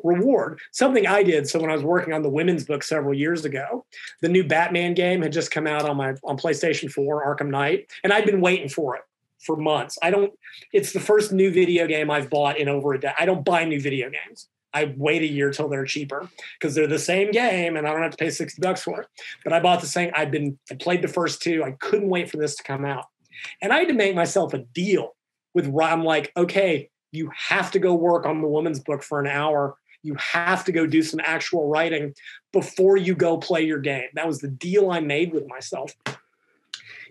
reward. Something I did. So when I was working on the women's book several years ago, the new Batman game had just come out on PlayStation 4, Arkham Knight, and I'd been waiting for it for months. It's the first new video game I've bought in over a decade. I don't buy new video games. I wait a year till they're cheaper because they're the same game and I don't have to pay $60 for it. But I bought the same. I played the first two. I couldn't wait for this to come out. And I had to make myself a deal with, I'm like, okay, you have to go work on the woman's book for an hour. You have to go do some actual writing before you go play your game. That was the deal I made with myself.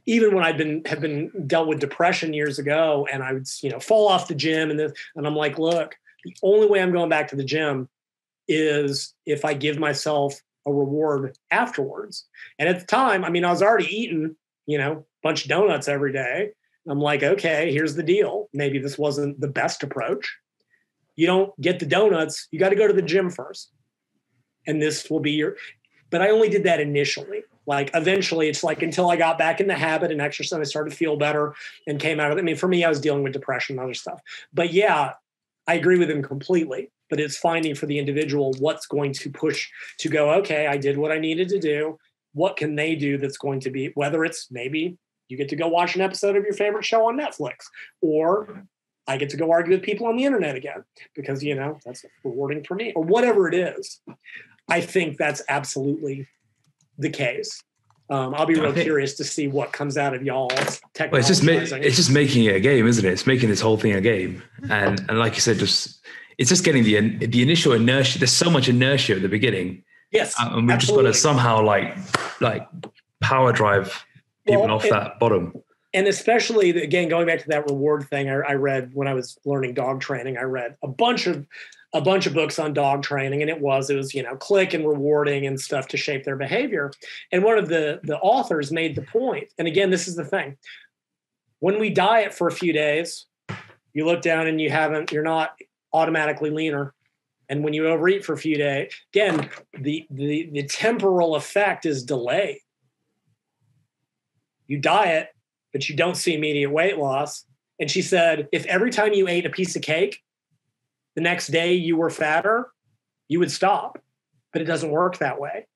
Even when have been dealt with depression years ago, and I would, fall off the gym, and I'm like, look, the only way I'm going back to the gym is if I give myself a reward afterwards. And at the time, I was already eating, a bunch of donuts every day. I'm like, okay, here's the deal. Maybe this wasn't the best approach. You don't get the donuts. You got to go to the gym first. And this will be but I only did that initially. Like eventually it's like until I got back in the habit and exercise, I started to feel better and came out of it. For me, I was dealing with depression and other stuff. But yeah, I agree with him completely. But it's finding for the individual what's going to push to go, okay, I did what I needed to do. What can they do that's going to be, whether it's maybe you get to go watch an episode of your favorite show on Netflix, or I get to go argue with people on the internet again because, that's rewarding for me, or whatever it is. I think that's absolutely the case. I'll be real curious to see what comes out of y'all's technology. Well, it's just making it a game, isn't it? It's making this whole thing a game. And like you said, it's just getting the initial inertia. There's so much inertia at the beginning. Yes. And we've just got to somehow like power drive people off that bottom. And especially, again, going back to that reward thing, I read when I was learning dog training, I read a bunch of books on dog training, and it was click and rewarding and stuff to shape their behavior. And one of the authors made the point, and again, this is the thing. When we diet for a few days, you look down and you're not automatically leaner. And when you overeat for a few days, again, the temporal effect is delayed. You diet, but you don't see immediate weight loss. And she said, if every time you ate a piece of cake, the next day you were fatter, you would stop. But it doesn't work that way.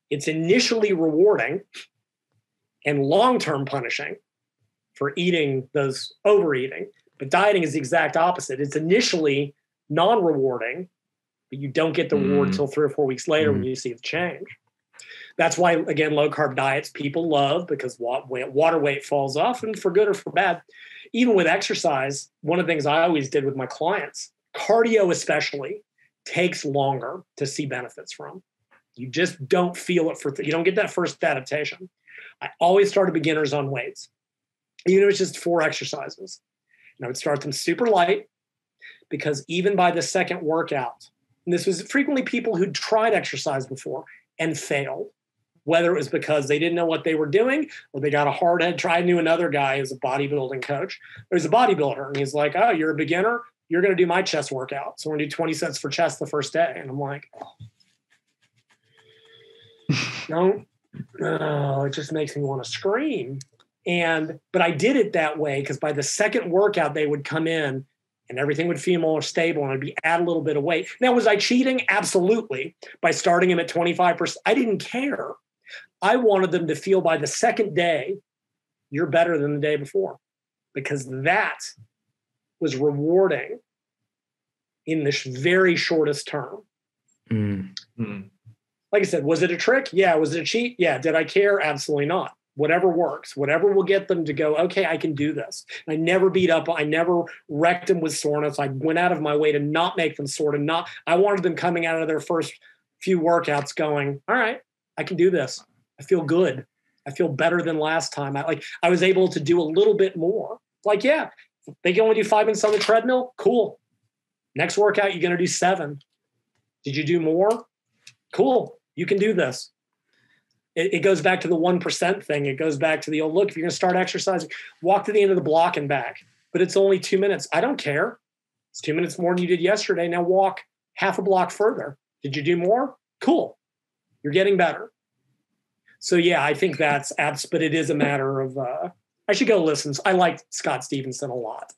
It's initially rewarding and long-term punishing for eating those overeating. But dieting is the exact opposite. It's initially non-rewarding, but you don't get the reward until 3 or 4 weeks later when you see the change. That's why, again, low-carb diets people love, because water weight falls off, and for good or for bad. Even with exercise, one of the things I always did with my clients, cardio especially, takes longer to see benefits from. You just don't feel it you don't get that first adaptation. I always started beginners on weights. Even if it's just 4 exercises. And I would start them super light, because even by the second workout, and this was frequently people who'd tried exercise before and failed, whether it was because they didn't know what they were doing or they got a hard head. I knew another guy who's a bodybuilding coach. There's a bodybuilder, and he's like, oh, you're a beginner? You're going to do my chest workout. So we're going to do 20 sets for chest the first day. And I'm like, no, it just makes me want to scream. But I did it that way because by the second workout, they would come in and everything would feel more stable and I'd be add a little bit of weight. Now, was I cheating? Absolutely. By starting them at 25%, I didn't care. I wanted them to feel by the second day, you're better than the day before, because that was rewarding in the very shortest term. Like I said, was it a trick? Yeah. Was it a cheat? Yeah. Did I care? Absolutely not. Whatever works, whatever will get them to go, okay, I can do this. I never beat up. I never wrecked them with soreness. I went out of my way to not make them sore. I wanted them coming out of their first few workouts going, all right, I can do this. I feel good. I feel better than last time. I was able to do a little bit more. Like, yeah, they can only do 5 minutes on the treadmill. Cool. Next workout, you're going to do 7. Did you do more? Cool. You can do this. It goes back to the 1% thing. It goes back to the old, look, if you're going to start exercising, walk to the end of the block and back. But it's only 2 minutes. I don't care. It's 2 minutes more than you did yesterday. Now walk half a block further. Did you do more? Cool. You're getting better. So yeah, I think that's but it is a matter of, I should go listen. I like Scott Stevenson a lot.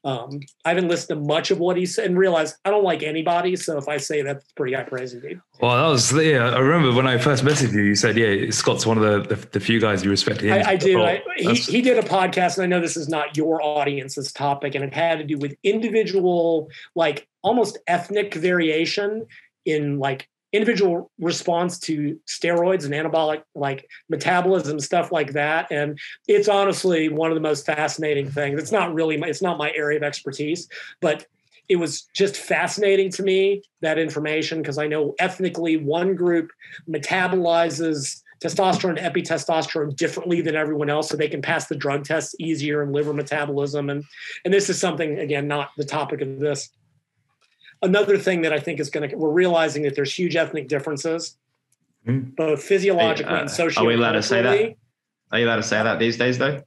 I haven't listened to much of what he said and realized I don't like anybody. So if I say that's pretty high praise indeed. Well, that was, I remember when I first messaged you said, yeah, Scott's one of the few guys you respect. I do. He did a podcast, and I know this is not your audience's topic, and it had to do with individual, like almost ethnic variation in like individual response to steroids and anabolic like metabolism, stuff like that. And it's honestly one of the most fascinating things. It's not my area of expertise, but it was just fascinating to me, that information, because I know ethnically one group metabolizes testosterone and epitestosterone differently than everyone else, so they can pass the drug tests easier in liver metabolism. And this is something, again, not the topic of this. Another thing that I think is we're realizing that there's huge ethnic differences, both physiologically and socially. Are we allowed to say that? Are you allowed to say that these days, though?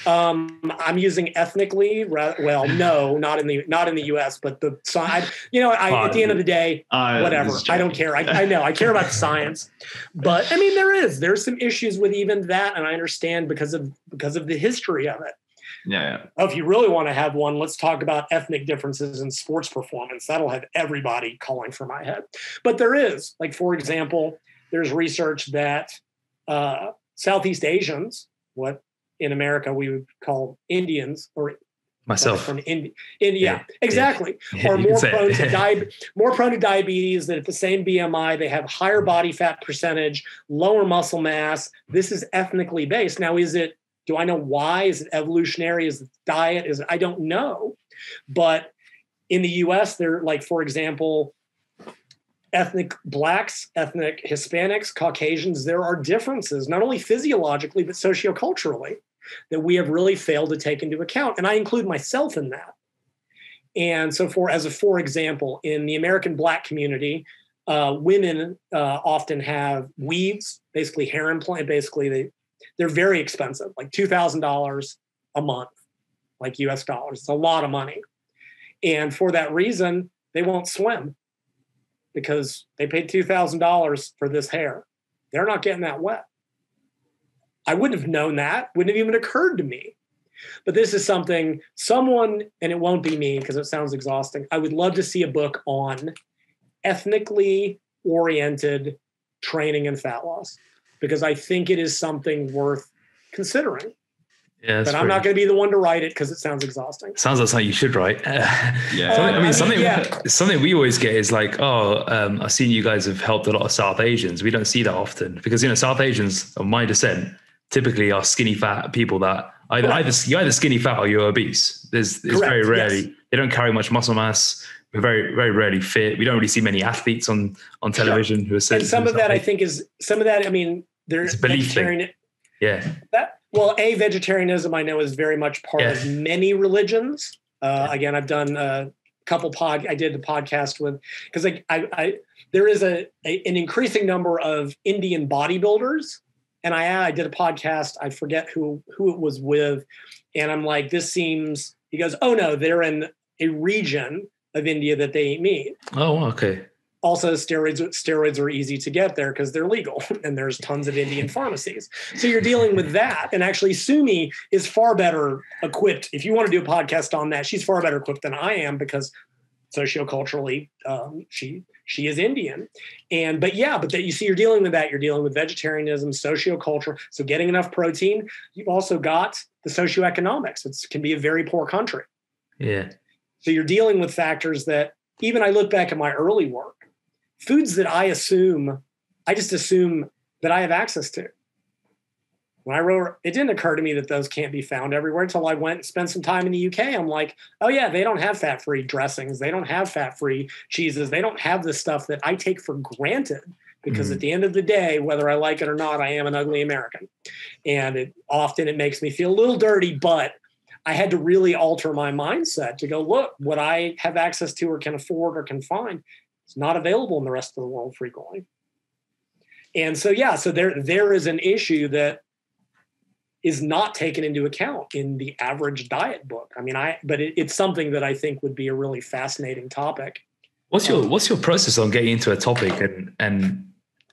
I'm using ethnically. Well, no, not in the U.S., but the side. At the end of the day, whatever. I don't care. I know I care about the science, but I mean, there's some issues with even that, and I understand because of the history of it. Yeah. Oh, if you really want to have one, let's talk about ethnic differences in sports performance. That'll have everybody calling for my head. But there is, like, for example, there's research that Southeast Asians, what in America we would call Indians, or myself from India, exactly, are more prone to diabetes. That at the same BMI, they have higher body fat percentage, lower muscle mass. This is ethnically based. Now, do I know why? Is it evolutionary? Is it diet? I don't know. But in the US, they're like, for example, ethnic Blacks, ethnic Hispanics, Caucasians, there are differences, not only physiologically, but socioculturally, that we have really failed to take into account. And I include myself in that. And so for example, in the American Black community, women often have weaves, basically hair implant, they're very expensive, like $2,000 a month, like US dollars. It's a lot of money. And for that reason, they won't swim because they paid $2,000 for this hair. They're not getting that wet. I wouldn't have known that, wouldn't have even occurred to me. But this is something and it won't be me because it sounds exhausting. I would love to see a book on ethnically oriented training and fat loss, because I think it is something worth considering. Yeah, but I'm not going to be the one to write it because it sounds exhausting. Sounds like something you should write. Yeah. Something we always get is like, I've seen you guys have helped a lot of South Asians. We don't see that often because, South Asians of my descent typically are skinny fat people that you're either skinny fat or you're obese. It's very rarely, yes. They don't carry much muscle mass. We're very, very rarely fit. We don't really see many athletes on television who are and some of that, I think, there's a belief thing. Yeah. Vegetarianism I know is very much part of many religions. Again, I've done a couple I did a podcast with, because there is an increasing number of Indian bodybuilders, and I did a podcast. I forget who it was with, and I'm like, this seems. He goes, oh no, they're in a region of India that they eat meat. Oh, okay. Also, steroids are easy to get there because they're legal, and there's tons of Indian pharmacies. So you're dealing with that. And actually, Sumi is far better equipped. If you want to do a podcast on that, she's far better equipped than I am because socioculturally, she is Indian. But you see, you're dealing with that. You're dealing with vegetarianism, socioculture. So getting enough protein. You've also got the socioeconomics. It can be a very poor country. Yeah. So you're dealing with factors that even I look back at my early work. Foods that I just assume that I have access to. When I wrote, it didn't occur to me that those can't be found everywhere until I went and spent some time in the UK. I'm like, oh yeah, they don't have fat-free dressings. They don't have fat-free cheeses. They don't have the stuff that I take for granted because at the end of the day, whether I like it or not, I am an ugly American. And it makes me feel a little dirty, but I had to really alter my mindset to go, look, what I have access to or can afford or can find, it's not available in the rest of the world frequently. And so, yeah, so there is an issue that is not taken into account in the average diet book. I mean, but it's something that I think would be a really fascinating topic. What's your process on getting into a topic and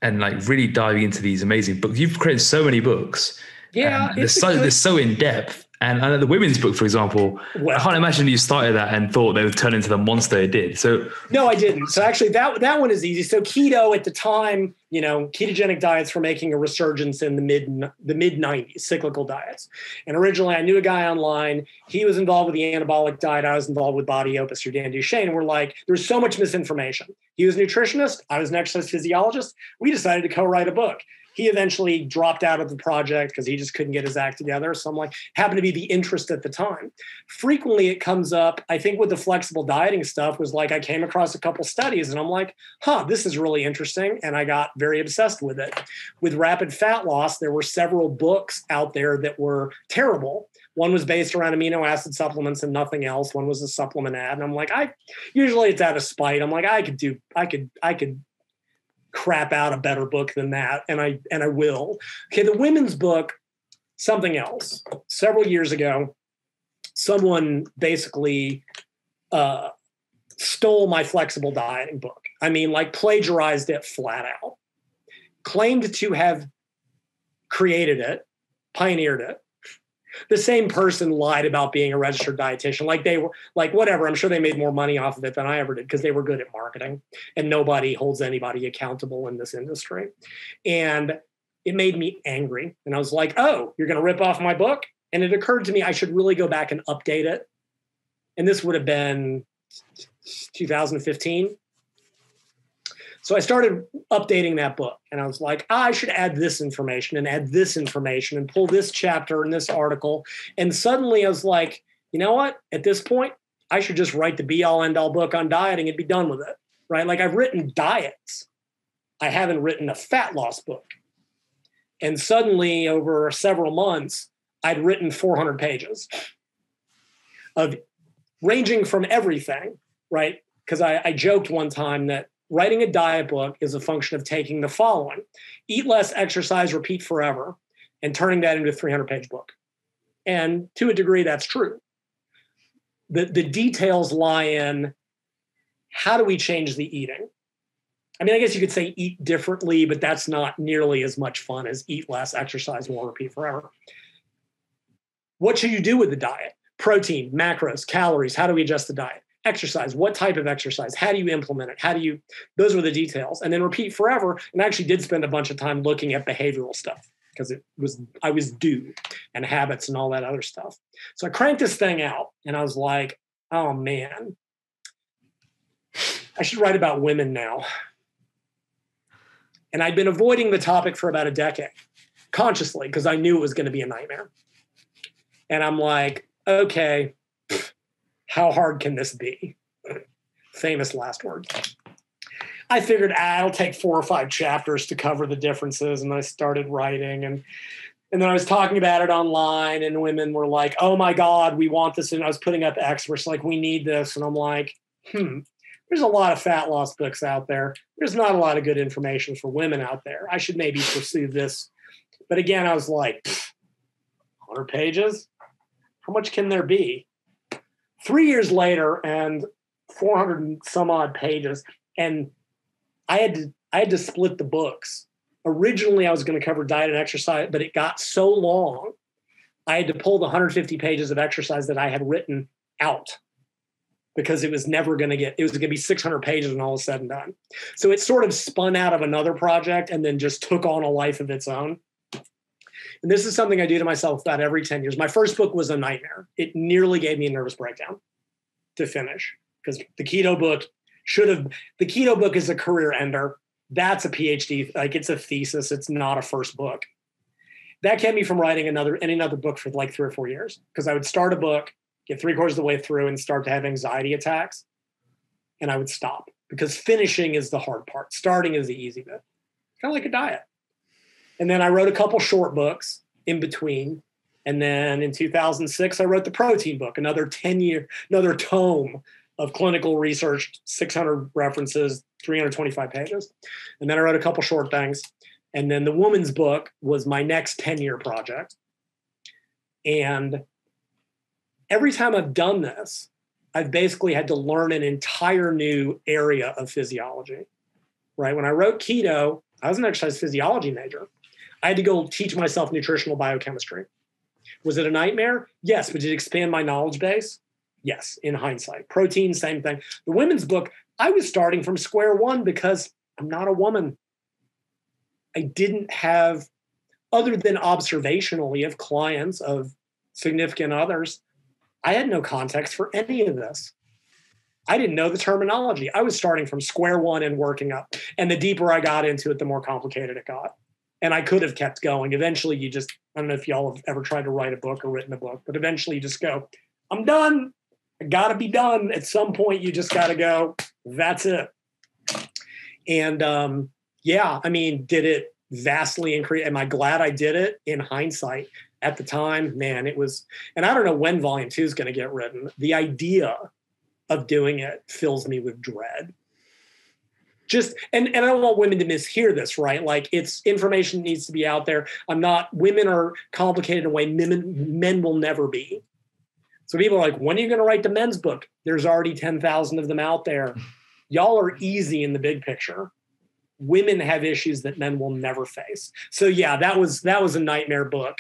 like really diving into these amazing books? You've created so many books. Yeah, they're so in depth. And I know the women's book, for example, I can't imagine you started that and thought they would turn into the monster it did. So no, I didn't. So actually that one is easy. So keto at the time, ketogenic diets were making a resurgence in the mid 90s, cyclical diets. And originally I knew a guy online. He was involved with the anabolic diet. I was involved with Body Opus through Dan Duchesne. And we're like, there's so much misinformation. He was a nutritionist. I was an exercise physiologist. We decided to co-write a book. He eventually dropped out of the project because he just couldn't get his act together. So I'm like, happened to be the interest at the time. Frequently it comes up, I think with the flexible dieting stuff was like, I came across a couple studies and I'm like, this is really interesting. And I got very obsessed with it. With rapid fat loss, there were several books out there that were terrible. One was based around amino acid supplements and nothing else. One was a supplement ad. And I'm like, usually it's out of spite. I'm like, I could crap out a better book than that. And I will. Okay. The women's book, something else. Several years ago, someone basically stole my flexible dieting book. I mean, like plagiarized it flat out, claimed to have created it, pioneered it. The same person lied about being a registered dietitian. Like they were like, whatever. I'm sure they made more money off of it than I ever did because they were good at marketing and nobody holds anybody accountable in this industry. And it made me angry. And I was like, oh, you're going to rip off my book? And it occurred to me I should really go back and update it. And this would have been 2015. So I started updating that book and I was like, I should add this information and add this information and pull this chapter and this article. And suddenly I was like, you know what? At this point, I should just write the be all end all book on dieting and be done with it, right? Like I've written diets. I haven't written a fat loss book. And suddenly over several months, I'd written 400 pages of ranging from everything, right? Because I joked one time that writing a diet book is a function of taking the following: eat less, exercise, repeat forever, and turning that into a 300-page book. And to a degree, that's true. The details lie in how do we change the eating? I mean, I guess you could say eat differently, but that's not nearly as much fun as eat less, exercise more, repeat forever. What should you do with the diet? Protein, macros, calories, how do we adjust the diet? Exercise, what type of exercise? How do you implement it? Those were the details. And then repeat forever. And I actually did spend a bunch of time looking at behavioral stuff because I was due, and habits and all that other stuff. So I cranked this thing out and I was like, oh man, I should write about women now. And I'd been avoiding the topic for about a decade consciously because I knew it was going to be a nightmare. And I'm like, okay, how hard can this be? Famous last words. I figured it'll take 4 or 5 chapters to cover the differences. And I started writing and then I was talking about it online and women were like, oh my God, we want this. And I was putting up experts like, we need this. And I'm like, there's a lot of fat loss books out there. There's not a lot of good information for women out there. I should maybe pursue this. But again, I was like, 100 pages? How much can there be? 3 years later and 400 and some odd pages. And I had to split the books. Originally, I was going to cover diet and exercise, but it got so long, I had to pull the 150 pages of exercise that I had written out because it was going to be 600 pages when all was said and done. So it sort of spun out of another project and then just took on a life of its own. And this is something I do to myself about every 10 years. My first book was a nightmare. It nearly gave me a nervous breakdown to finish because the keto book is a career ender. That's a PhD. Like it's a thesis. It's not a first book. That kept me from writing another book for like 3 or 4 years because I would start a book, get 3/4 of the way through and start to have anxiety attacks. And I would stop because finishing is the hard part. Starting is the easy bit. Kind of like a diet. And then I wrote a couple short books in between. And then in 2006, I wrote the protein book, another tome of clinical research, 600 references, 325 pages. And then I wrote a couple short things. And then the woman's book was my next 10-year project. And every time I've done this, I've basically had to learn an entire new area of physiology, right? When I wrote keto, I was an exercise physiology major. I had to go teach myself nutritional biochemistry. Was it a nightmare? Yes. But did it expand my knowledge base? Yes, in hindsight. Protein, same thing. The women's book, I was starting from square one because I'm not a woman. I didn't have, other than observationally of clients, of significant others, I had no context for any of this. I didn't know the terminology. I was starting from square one and working up. And the deeper I got into it, the more complicated it got. And I could have kept going. Eventually you just, I don't know if y'all have ever tried to write a book or written a book, but eventually you just go, I'm done. I got to be done. At some point you just got to go, that's it. And yeah, I mean, did it vastly increase? Am I glad I did it? In hindsight, at the time, man, it was, and I don't know when volume 2 is going to get written. The idea of doing it fills me with dread. Just, and I don't want women to mishear this, right? Like, it's information needs to be out there. Women are complicated in a way men will never be. So people are like, when are you going to write the men's book? There's already 10,000 of them out there. Y'all are easy in the big picture. Women have issues that men will never face. So yeah, that was a nightmare book.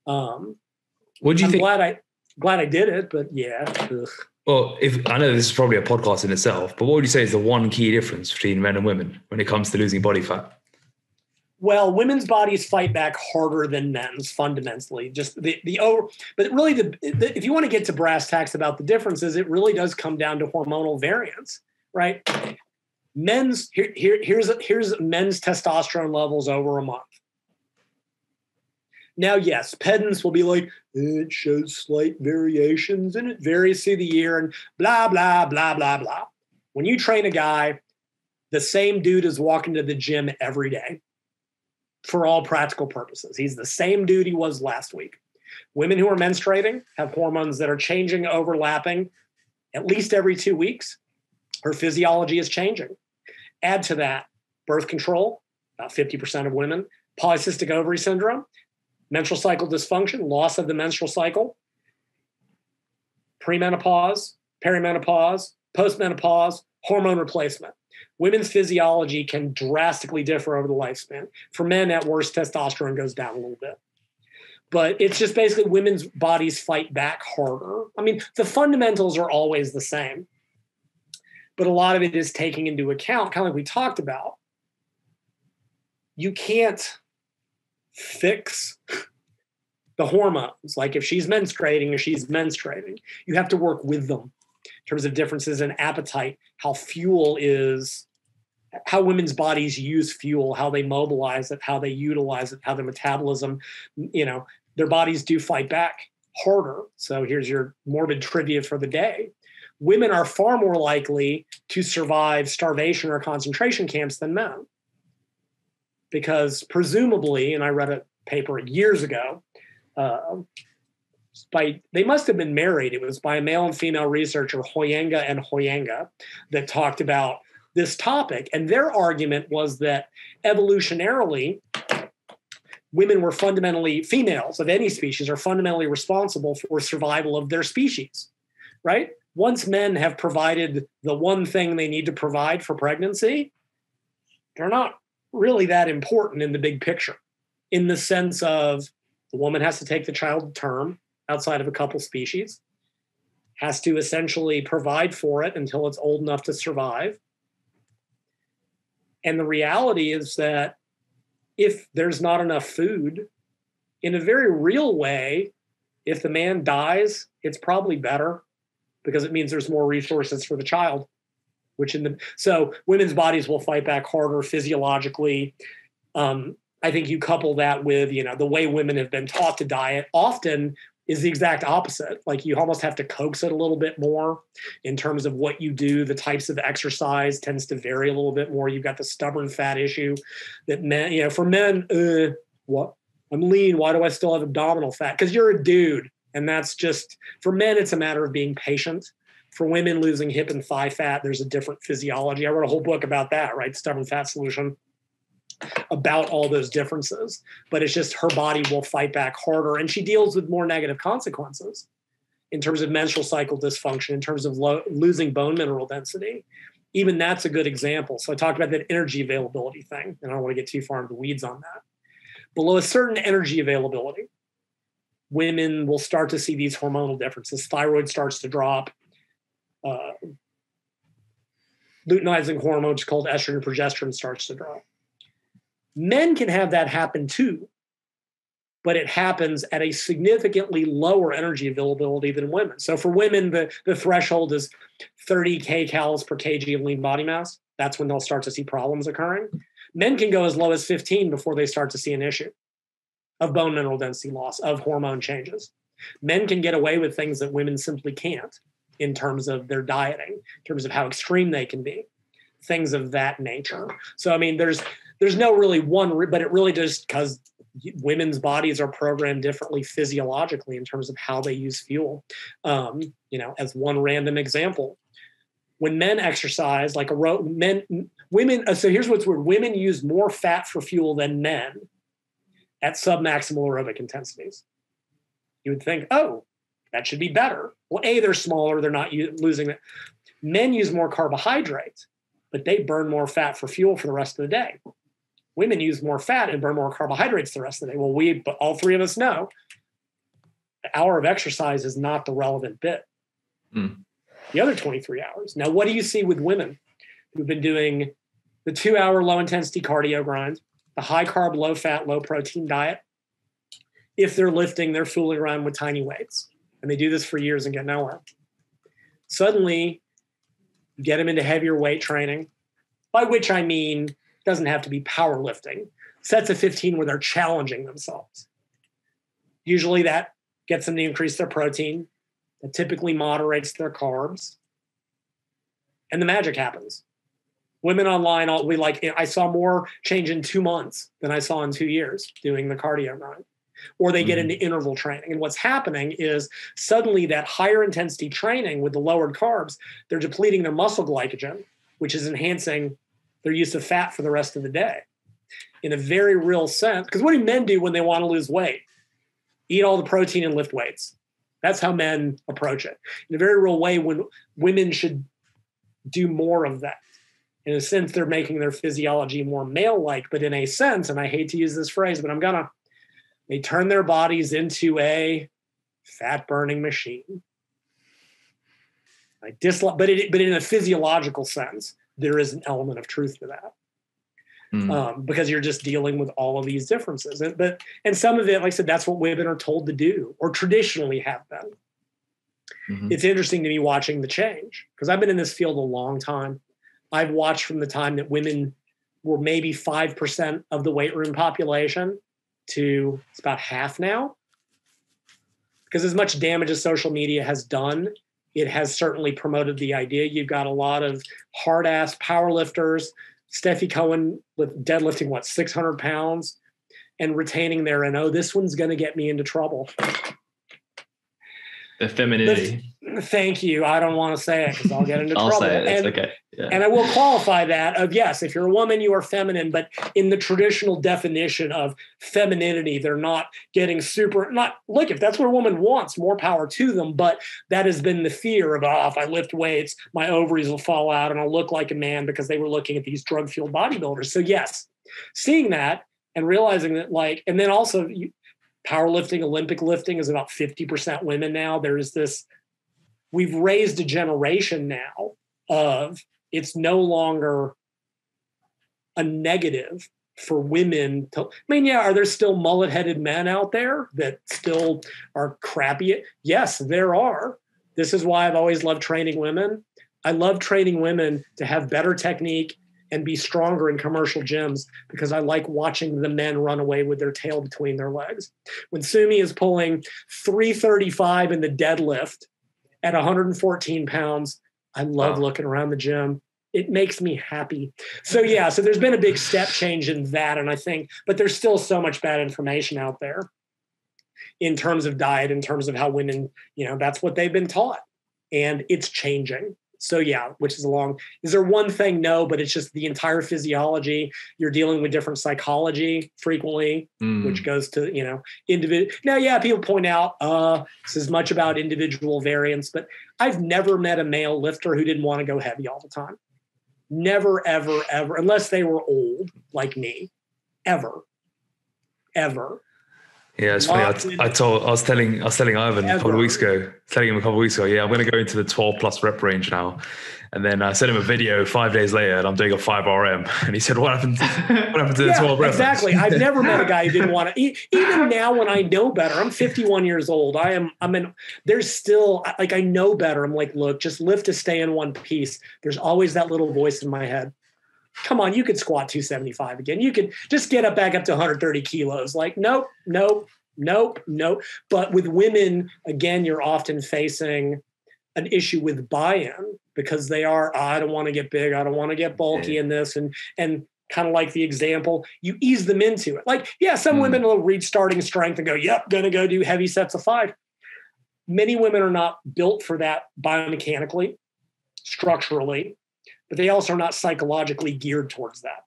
What do you think? Glad I did it, but yeah. Ugh. Well, I know this is probably a podcast in itself, but what would you say is the one key difference between men and women when it comes to losing body fat? Well, women's bodies fight back harder than men's fundamentally. Just but really if you want to get to brass tacks about the differences, it really does come down to hormonal variance, right? Here's men's testosterone levels over a month. Now, yes, pedants will be like, it shows slight variations and it varies through the year and blah, blah, blah, blah, blah. When you train a guy, the same dude is walking to the gym every day for all practical purposes. He's the same dude he was last week. Women who are menstruating have hormones that are changing, overlapping at least every 2 weeks. Her physiology is changing. Add to that birth control, about 50% of women, polycystic ovary syndrome, menstrual cycle dysfunction, loss of the menstrual cycle, premenopause, perimenopause, postmenopause, hormone replacement. Women's physiology can drastically differ over the lifespan. For men, at worst, testosterone goes down a little bit. But it's just basically women's bodies fight back harder. I mean, the fundamentals are always the same. But a lot of it is taking into account, kind of like we talked about, you can't fix the hormones. Like if she's menstruating or she's menstruating, you have to work with them in terms of differences in appetite, how fuel is, how women's bodies use fuel, how they mobilize it, how they utilize it, how their metabolism, their bodies do fight back harder. So here's your morbid trivia for the day. Women are far more likely to survive starvation or concentration camps than men. Because presumably, and I read a paper years ago, they must have been married. It was by a male and female researcher, Hoyenga and Hoyenga, that talked about this topic. And their argument was that evolutionarily, women were females of any species are fundamentally responsible for survival of their species, right? Once men have provided the one thing they need to provide for pregnancy, they're not really that important in the big picture, in the sense of the woman has to take the child to term outside of a couple species, has to essentially provide for it until it's old enough to survive. And the reality is that if there's not enough food, in a very real way, if the man dies, it's probably better because it means there's more resources for the child. So women's bodies will fight back harder physiologically. I think you couple that with, the way women have been taught to diet often is the exact opposite. Like you almost have to coax it a little bit more in terms of what you do. The types of exercise tends to vary a little bit more. You've got the stubborn fat issue that men, for men, what? I'm lean. Why do I still have abdominal fat? Because you're a dude. And that's just, for men, it's a matter of being patient. For women, losing hip and thigh fat, there's a different physiology. I wrote a whole book about that, right? Stubborn fat solution. about all those differences, but it's just her body will fight back harder, and she deals with more negative consequences in terms of menstrual cycle dysfunction, in terms of losing bone mineral density. Even that's a good example. So I talked about that energy availability thing, and I don't want to get too far into the weeds on that. Below a certain energy availability, women will start to see these hormonal differences. Thyroid starts to drop. Luteinizing hormone, which is called estrogen and progesterone, starts to drop. Men can have that happen too, but it happens at a significantly lower energy availability than women. So for women, the threshold is 30 kcals per kg of lean body mass. That's when they'll start to see problems occurring. Men can go as low as 15 before they start to see an issue of bone mineral density loss, of hormone changes. Men can get away with things that women simply can't in terms of their dieting, in terms of how extreme they can be, things of that nature. So, I mean, there's no really one, but it really just because women's bodies are programmed differently physiologically in terms of how they use fuel. As one random example, when men exercise, like women, so here's what's weird. Women use more fat for fuel than men at submaximal aerobic intensities. You would think, oh, that should be better. Well, A, they're smaller, they're not losing it. Men use more carbohydrates, but they burn more fat for fuel for the rest of the day. Women use more fat and burn more carbohydrates the rest of the day. Well, but all three of us know the hour of exercise is not the relevant bit. The other 23 hours. Now, what do you see with women who've been doing the 2-hour low-intensity cardio grind, the high-carb, low-fat, low-protein diet? If they're lifting, they're fooling around with tiny weights. And they do this for years and get nowhere. Suddenly, you get them into heavier weight training, by which I mean it doesn't have to be powerlifting. Sets of 15 where they're challenging themselves. Usually that gets them to increase their protein. That typically moderates their carbs. And the magic happens. Women online, I saw more change in 2 months than I saw in 2 years doing the cardio grind. Or they get into interval training. And what's happening is suddenly that higher intensity training with the lowered carbs, they're depleting their muscle glycogen, which is enhancing their use of fat for the rest of the day. In a very real sense, because what do men do when they want to lose weight? Eat all the protein and lift weights. That's how men approach it. In a very real way, when women should do more of that. In a sense, they're making their physiology more male-like, but in a sense, and I hate to use this phrase, but they turn their bodies into a fat-burning machine. But in a physiological sense, there is an element of truth to that. Because you're just dealing with all of these differences. And some of it, like I said, that's what women are told to do or traditionally have been. It's interesting to me watching the change because I've been in this field a long time. I've watched from the time that women were maybe 5% of the weight room population to it's about half now. Because as much damage as social media has done, it has certainly promoted the idea. You've got a lot of hard-ass powerlifters, Steffi Cohen with deadlifting, 600 pounds and retaining their this one's going to get me into trouble. The femininity. Thank you. I don't want to say it because I'll get into I'll trouble. say it. It's okay. Yeah. And I will qualify that of, yes, if you're a woman, you are feminine, but in the traditional definition of femininity, they're not getting look, if that's what a woman wants, more power to them. But that has been the fear of, if I lift weights, my ovaries will fall out and I'll look like a man because they were looking at these drug-fueled bodybuilders. So yes, seeing that and realizing that and then also powerlifting, Olympic lifting is about 50% women now. There's this, we've raised a generation now of it's no longer a negative for women to, are there still mullet-headed men out there that still are crappy? Yes, there are. This is why I've always loved training women. I love training women to have better technique and be stronger in commercial gyms because I like watching the men run away with their tail between their legs. When Sumi is pulling 335 in the deadlift at 114 pounds, I love looking around the gym. It makes me happy. So so there's been a big step change in that. And I think, but there's still so much bad information out there in terms of diet, in terms of how women, that's what they've been taught. And it's changing. So yeah, is there one thing? No, but it's just the entire physiology. You're dealing with different psychology frequently, which goes to, individual. Now, yeah, people point out this is much about individual variance, but I've never met a male lifter who didn't want to go heavy all the time. Never, ever, ever, unless they were old like me, ever. Yeah, it's funny. I was telling Ivan a couple of weeks ago. Yeah, I'm going to go into the 12 plus rep range now, and then I sent him a video 5 days later, and I'm doing a 5 RM, and he said, "What happened to the 12 reps?" Exactly. I've never met a guy who didn't want to. Even now, when I know better, I'm 51 years old. There's still I know better. I'm like, look, just lift to stay in one piece. There's always that little voice in my head. Come on, you could squat 275 again. You could just get back up to 130 kilos. Like, nope. But with women, again, you're often facing an issue with buy-in because they are, I don't want to get big. I don't want to get bulky in this. And kind of like the example, you ease them into it. Like, yeah, some women will reach starting strength and go, yep, going to go do heavy sets of 5. Many women are not built for that biomechanically, structurally, but they also are not psychologically geared towards that.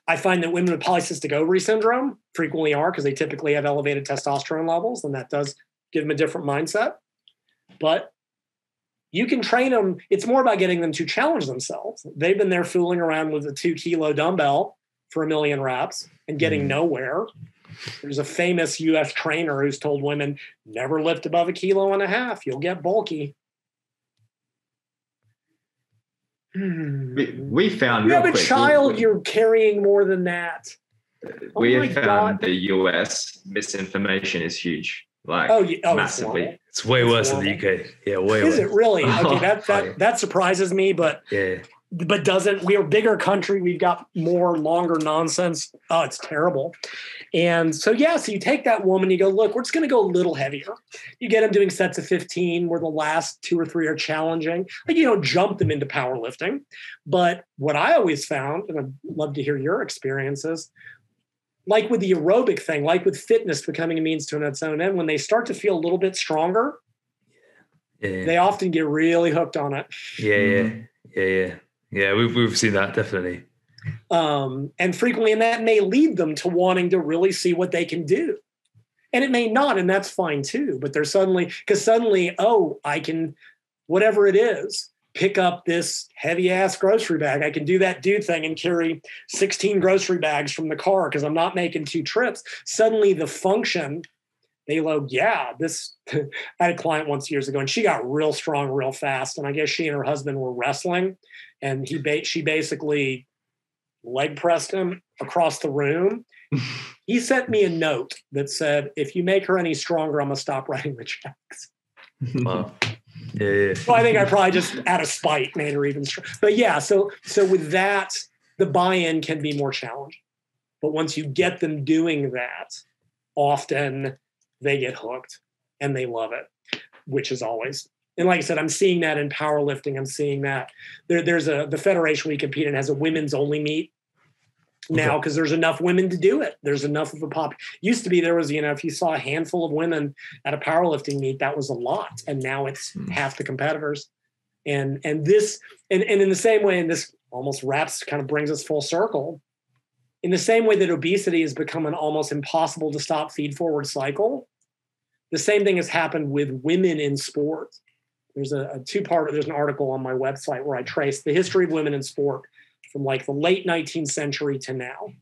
I find that women with polycystic ovary syndrome frequently are because they typically have elevated testosterone levels, and that does give them a different mindset. But you can train them. It's more about getting them to challenge themselves. They've been there fooling around with a 2-kilo dumbbell for 1 million reps and getting nowhere. There's a famous US trainer who's told women, never lift above 1.5 kilos. You'll get bulky. We found you have a child, you're carrying more than that. We have found the US misinformation is huge, massively. It's way worse in the UK. Yeah, way worse. Is it really? Okay, that surprises me, but we're a bigger country. We've got more longer nonsense. Oh, it's terrible. And so you take that woman, you go, look, we're just going to go a little heavier. You get them doing sets of 15 where the last 2 or 3 are challenging. Like, you don't jump them into powerlifting. But what I always found, and I'd love to hear your experiences, like with the aerobic thing, like with fitness becoming a means to its own end, when they start to feel a little bit stronger, they often get really hooked on it. Yeah, we've seen that, definitely. And frequently, and that may lead them to wanting to really see what they can do. And it may not, and that's fine too. But they're suddenly, I can, whatever it is, pick up this heavy ass grocery bag. I can do that dude thing and carry 16 grocery bags from the car because I'm not making 2 trips. Suddenly the function, they go, I had a client once years ago and she got real strong real fast. And I guess she and her husband were wrestling and she basically leg pressed him across the room. He sent me a note that said, if you make her any stronger, I'm going to stop writing the checks. Wow. Yeah. So I think I probably just out of spite made her even stronger. But so with that, the buy-in can be more challenging. But once you get them doing that, often they get hooked and they love it, which is always. And like I said, I'm seeing that in powerlifting. I'm seeing that there's the federation we compete in has a women's only meet now because there's enough women to do it. There's enough of a pop. Used to be there was, if you saw a handful of women at a powerlifting meet, that was a lot. And now it's half the competitors. And in the same way, and this almost kind of brings us full circle. In the same way that obesity has become an almost impossible to stop feed forward cycle, the same thing has happened with women in sport. There's there's an article on my website where I trace the history of women in sport from like the late 19th century to now.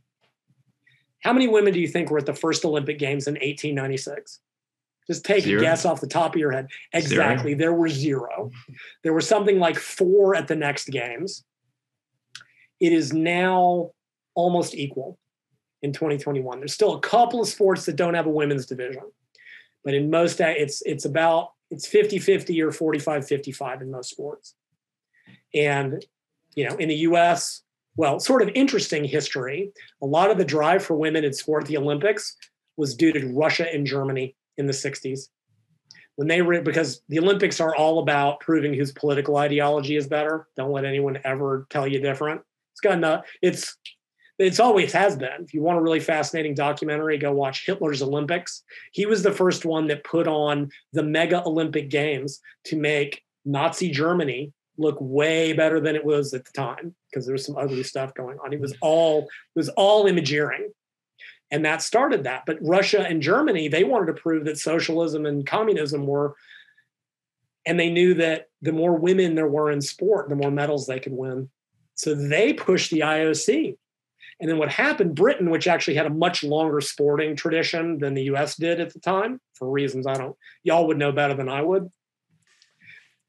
How many women do you think were at the first Olympic Games in 1896? Just take a guess off the top of your head. Exactly. 0. There were 0. There were something like 4 at the next games. It is now almost equal in 2021. There's still a couple of sports that don't have a women's division. But in most, it's 50-50 or 45-55 in most sports. And, in the U.S., sort of interesting history, a lot of the drive for women in sport at the Olympics was due to Russia and Germany in the 60s. Because the Olympics are all about proving whose political ideology is better. Don't let anyone ever tell you different. It's always has been. If you want a really fascinating documentary, go watch Hitler's Olympics. He was the first one that put on the mega Olympic Games to make Nazi Germany look way better than it was at the time because there was some ugly stuff going on. It was all imageering. And that started that. But Russia and Germany, they wanted to prove that socialism and communism were, and they knew that the more women there were in sport, the more medals they could win. So they pushed the IOC. And then what happened, Britain, which actually had a much longer sporting tradition than the US did at the time, for reasons y'all would know better than I would.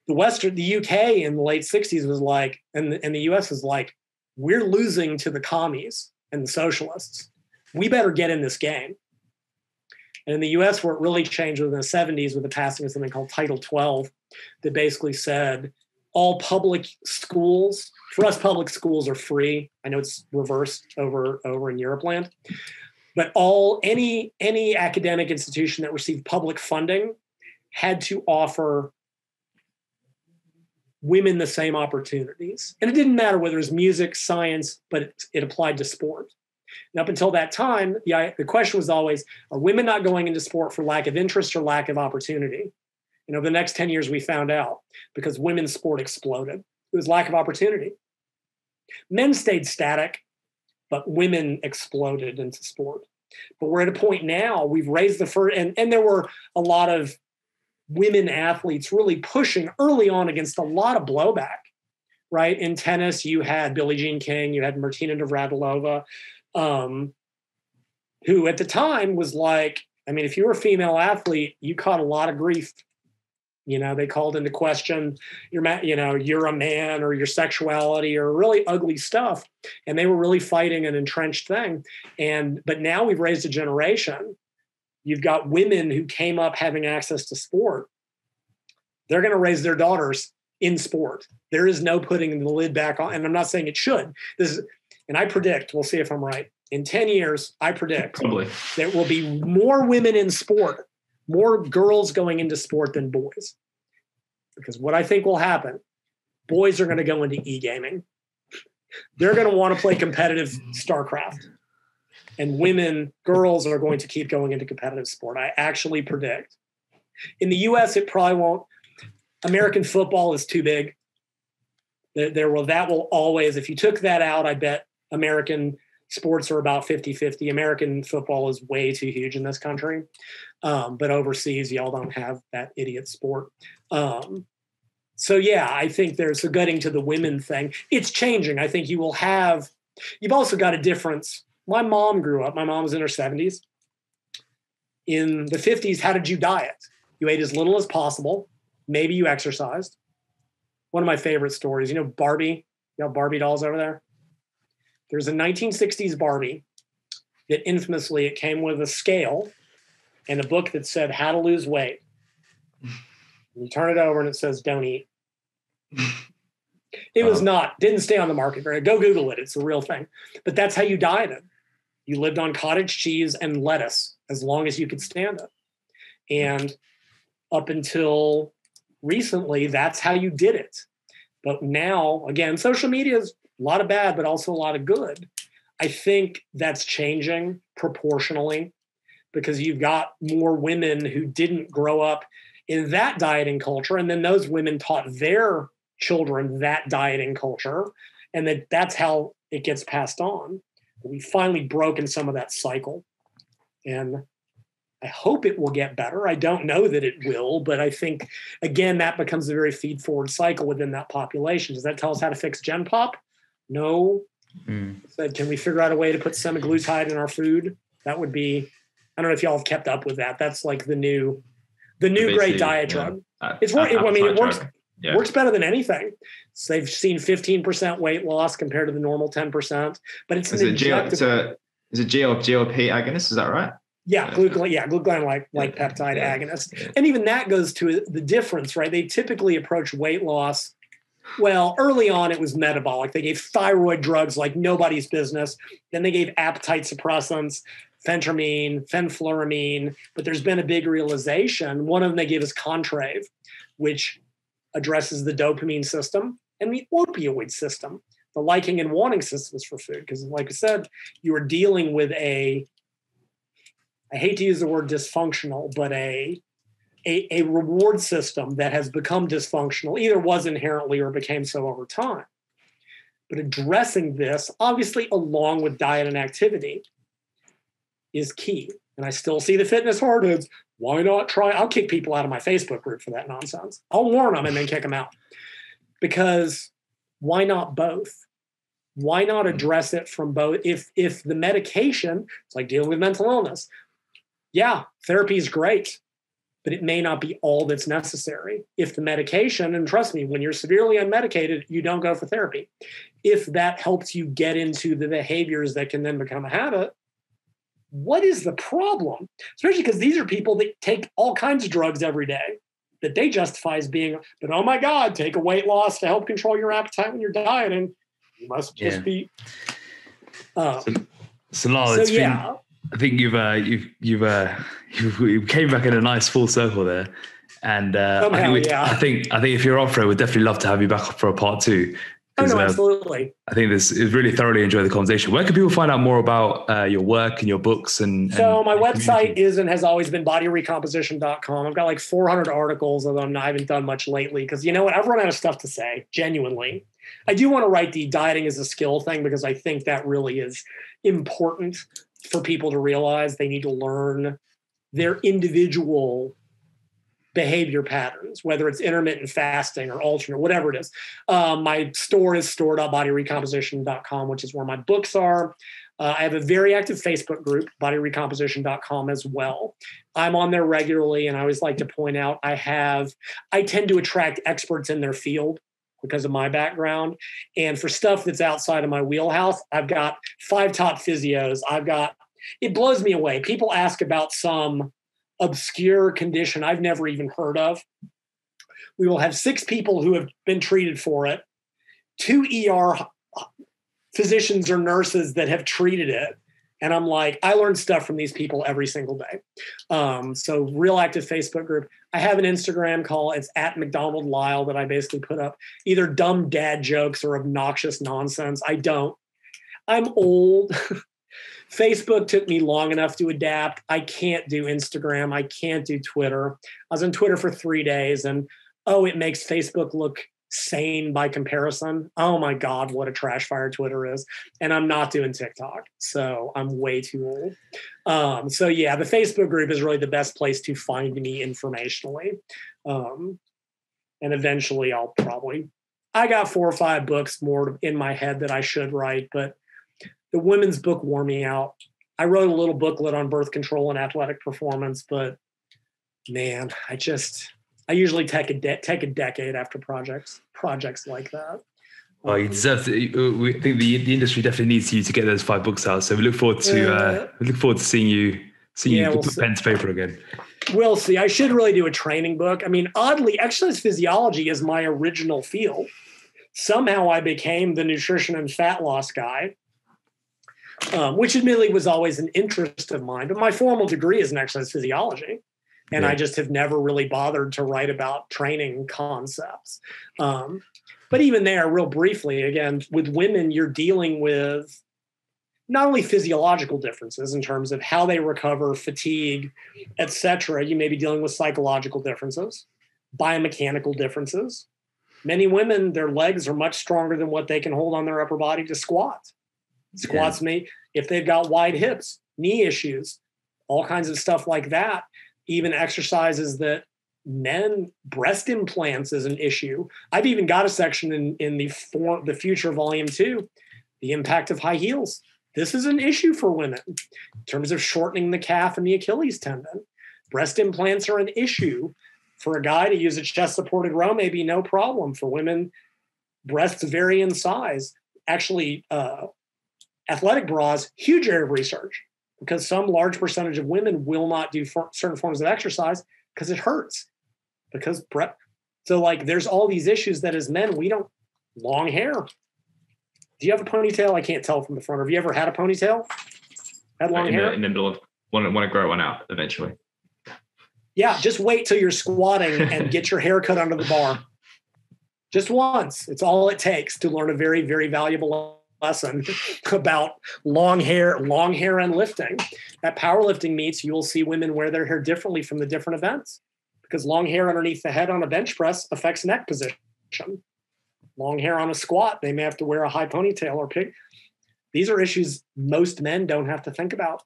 The UK in the late 60s was like, and the US was like, we're losing to the commies and the socialists. We better get in this game. And in the US, where it really changed was in the 70s with the passing of something called Title 12 that basically said all public schools, for us, public schools are free. I know it's reversed over in Europe land. But any academic institution that received public funding had to offer women the same opportunities. And it didn't matter whether it was music, science, but it applied to sport. And up until that time, the question was always, are women not going into sport for lack of interest or lack of opportunity? And over the next 10 years, we found out because women's sport exploded. It was lack of opportunity. Men stayed static, but women exploded into sport. But we're at a point now, we've raised the first, and there were a lot of women athletes really pushing early on against a lot of blowback, right? In tennis, you had Billie Jean King, you had Martina Navratilova, who at the time was like, I mean, if you were a female athlete, you caught a lot of grief. They called into question you're a man or your sexuality or really ugly stuff. And they were really fighting an entrenched thing. But now we've raised a generation. You've got women who came up having access to sport. They're going to raise their daughters in sport. There is no putting the lid back on. And I'm not saying it should. And I predict, we'll see if I'm right, in 10 years, I predict probably there will be more women in sport, more girls going into sport than boys. Because what I think will happen, boys are going to go into e-gaming. They're going to want to play competitive StarCraft. And girls are going to keep going into competitive sport. I actually predict. In the US, it probably won't. American football is too big. That will always, if you took that out, I bet American sports are about 50-50. American football is way too huge in this country. But overseas, y'all don't have that idiot sport. So yeah, I think getting to the women thing, it's changing. I think you've also got a difference. My mom was in her 70s. In the 50s, how did you diet? You ate as little as possible. Maybe you exercised. One of my favorite stories, Barbie, Barbie dolls over there? There's a 1960s Barbie that infamously, it came with a scale and a book that said how to lose weight. You turn it over and it says, don't eat. It was didn't stay on the market. Go Google it. It's a real thing. But that's how you dieted. You lived on cottage cheese and lettuce as long as you could stand it. And up until recently, that's how you did it. But now, again, social media is a lot of bad, but also a lot of good. I think that's changing proportionally because you've got more women who didn't grow up in that dieting culture. And then those women taught their children that dieting culture. And that's how it gets passed on. We've finally broken some of that cycle. And I hope it will get better. I don't know that it will, but I think, again, that becomes a very feed-forward cycle within that population. Does that tell us how to fix Gen Pop? No. Said, can we figure out a way to put semaglutide in our food? That would be, I don't know if y'all have kept up with that. That's like the new great diet drug. It works better than anything. So they've seen 15% weight loss compared to the normal 10%. But it's an injectable. Is it GLP agonist? Is that right? Yeah, glucagon-like peptide agonist. Yeah. And even that goes to the difference, right? They typically approach weight loss. Well, early on, it was metabolic. They gave thyroid drugs like nobody's business. Then they gave appetite suppressants, phentermine, fenfluramine. But there's been a big realization. One of them they gave is Contrave, which addresses the dopamine system and the opioid system, the liking and wanting systems for food. Because like I said, you are dealing with I hate to use the word dysfunctional, but a a reward system that has become dysfunctional, either was inherently or became so over time. But addressing this, obviously, along with diet and activity, is key. And I still see the fitness hardheads. Why not try? I'll kick people out of my Facebook group for that nonsense. I'll warn them and then kick them out. Because why not both? Why not address it from both? If the medication, it's like dealing with mental illness. Yeah, therapy is great, but it may not be all that's necessary. If the medication, and trust me, when you're severely unmedicated, you don't go for therapy. If that helps you get into the behaviors that can then become a habit, what is the problem? Especially because these are people that take all kinds of drugs every day that they justify as being, but oh my God, take a weight loss to help control your appetite when you're dieting. You must just be. Lyle, it's been, I think you came back in a nice full circle there, and I think if you're up for it, we'd definitely love to have you back for a part 2. Oh, no, absolutely. I think this is really thoroughly enjoyed the conversation. Where can people find out more about your work and your books? So my website is and has always been bodyrecomposition.com. I've got like 400 articles, although I haven't done much lately because you know what? I've run out of stuff to say, genuinely. I do want to write the dieting is a skill thing because I think that really is important for people to realize they need to learn their individual behavior patterns, whether it's intermittent fasting or alternate, whatever it is. My store is store.bodyrecomposition.com, which is where my books are. I have a very active Facebook group, bodyrecomposition.com as well. I'm on there regularly, and I always like to point out I tend to attract experts in their field because of my background. And for stuff that's outside of my wheelhouse, I've got 5 top physios. It blows me away. People ask about some obscure condition I've never even heard of. We will have 6 people who have been treated for it, 2 ER physicians or nurses that have treated it. And I'm like, I learn stuff from these people every single day. So real active Facebook group. I have an Instagram call. It's @McDonald Lyle that I basically put up either dumb dad jokes or obnoxious nonsense. I'm old. Facebook took me long enough to adapt. I can't do Instagram. I can't do Twitter. I was on Twitter for 3 days and, it makes Facebook look sane by comparison. Oh my God, what a trash fire Twitter is. And I'm not doing TikTok. So I'm way too old. The Facebook group is really the best place to find me informationally. And eventually I got 4 or 5 books more in my head that I should write, but the women's book wore me out. I wrote a little booklet on birth control and athletic performance, but man, I usually take a decade after projects like that. Well, you deserve to. I think the industry definitely needs you to get those 5 books out. So we look forward to seeing you put pen to paper again. We'll see. I should really do a training book. I mean, oddly, exercise physiology is my original field. Somehow I became the nutrition and fat loss guy. Which admittedly was always an interest of mine, but my formal degree is in exercise physiology. And I just have never really bothered to write about training concepts. But even there, real briefly, again, with women, you're dealing with not only physiological differences in terms of how they recover, fatigue, et cetera. You may be dealing with psychological differences, biomechanical differences. Many women, their legs are much stronger than what they can hold on their upper body to squat. Squats if they've got wide hips, knee issues, all kinds of stuff like that. Even exercises that breast implants is an issue. I've even got a section in the future volume 2, the impact of high heels. This is an issue for women in terms of shortening the calf and the Achilles tendon. Breast implants are an issue. For a guy to use a chest supported row, maybe no problem. For women, breasts vary in size. Actually, athletic bras, huge area of research because some large percentage of women will not do certain forms of exercise because it hurts. There's all these issues that as men, we don't, long hair. Do you have a ponytail? I can't tell from the front. Have you ever had a ponytail? Had long hair? In the middle of, want to grow one out eventually. Yeah, just wait till you're squatting and get your hair cut under the bar. Just once. It's all it takes to learn a very, very valuable lesson about long hair and lifting. At powerlifting meets, you will see women wear their hair differently from the different events because long hair underneath the head on a bench press affects neck position. Long hair on a squat, they may have to wear a high ponytail or pig. These are issues most men don't have to think about.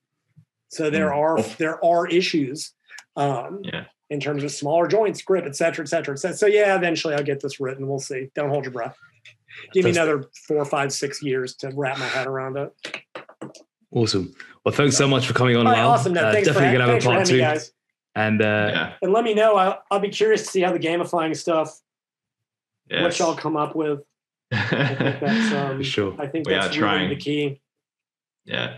So there are issues in terms of smaller joints, grip, et cetera, et cetera, et cetera. So yeah, eventually I'll get this written. We'll see. Don't hold your breath. Give me another 4, 5, 6 years to wrap my head around it. Awesome. Well, thanks so much for coming on, Lyle. Awesome. No, definitely going to have a part 2. Guys. And let me know. I'll be curious to see how the gamifying stuff, what y'all come up with. I think that's for sure. I think that's really the key. Yeah.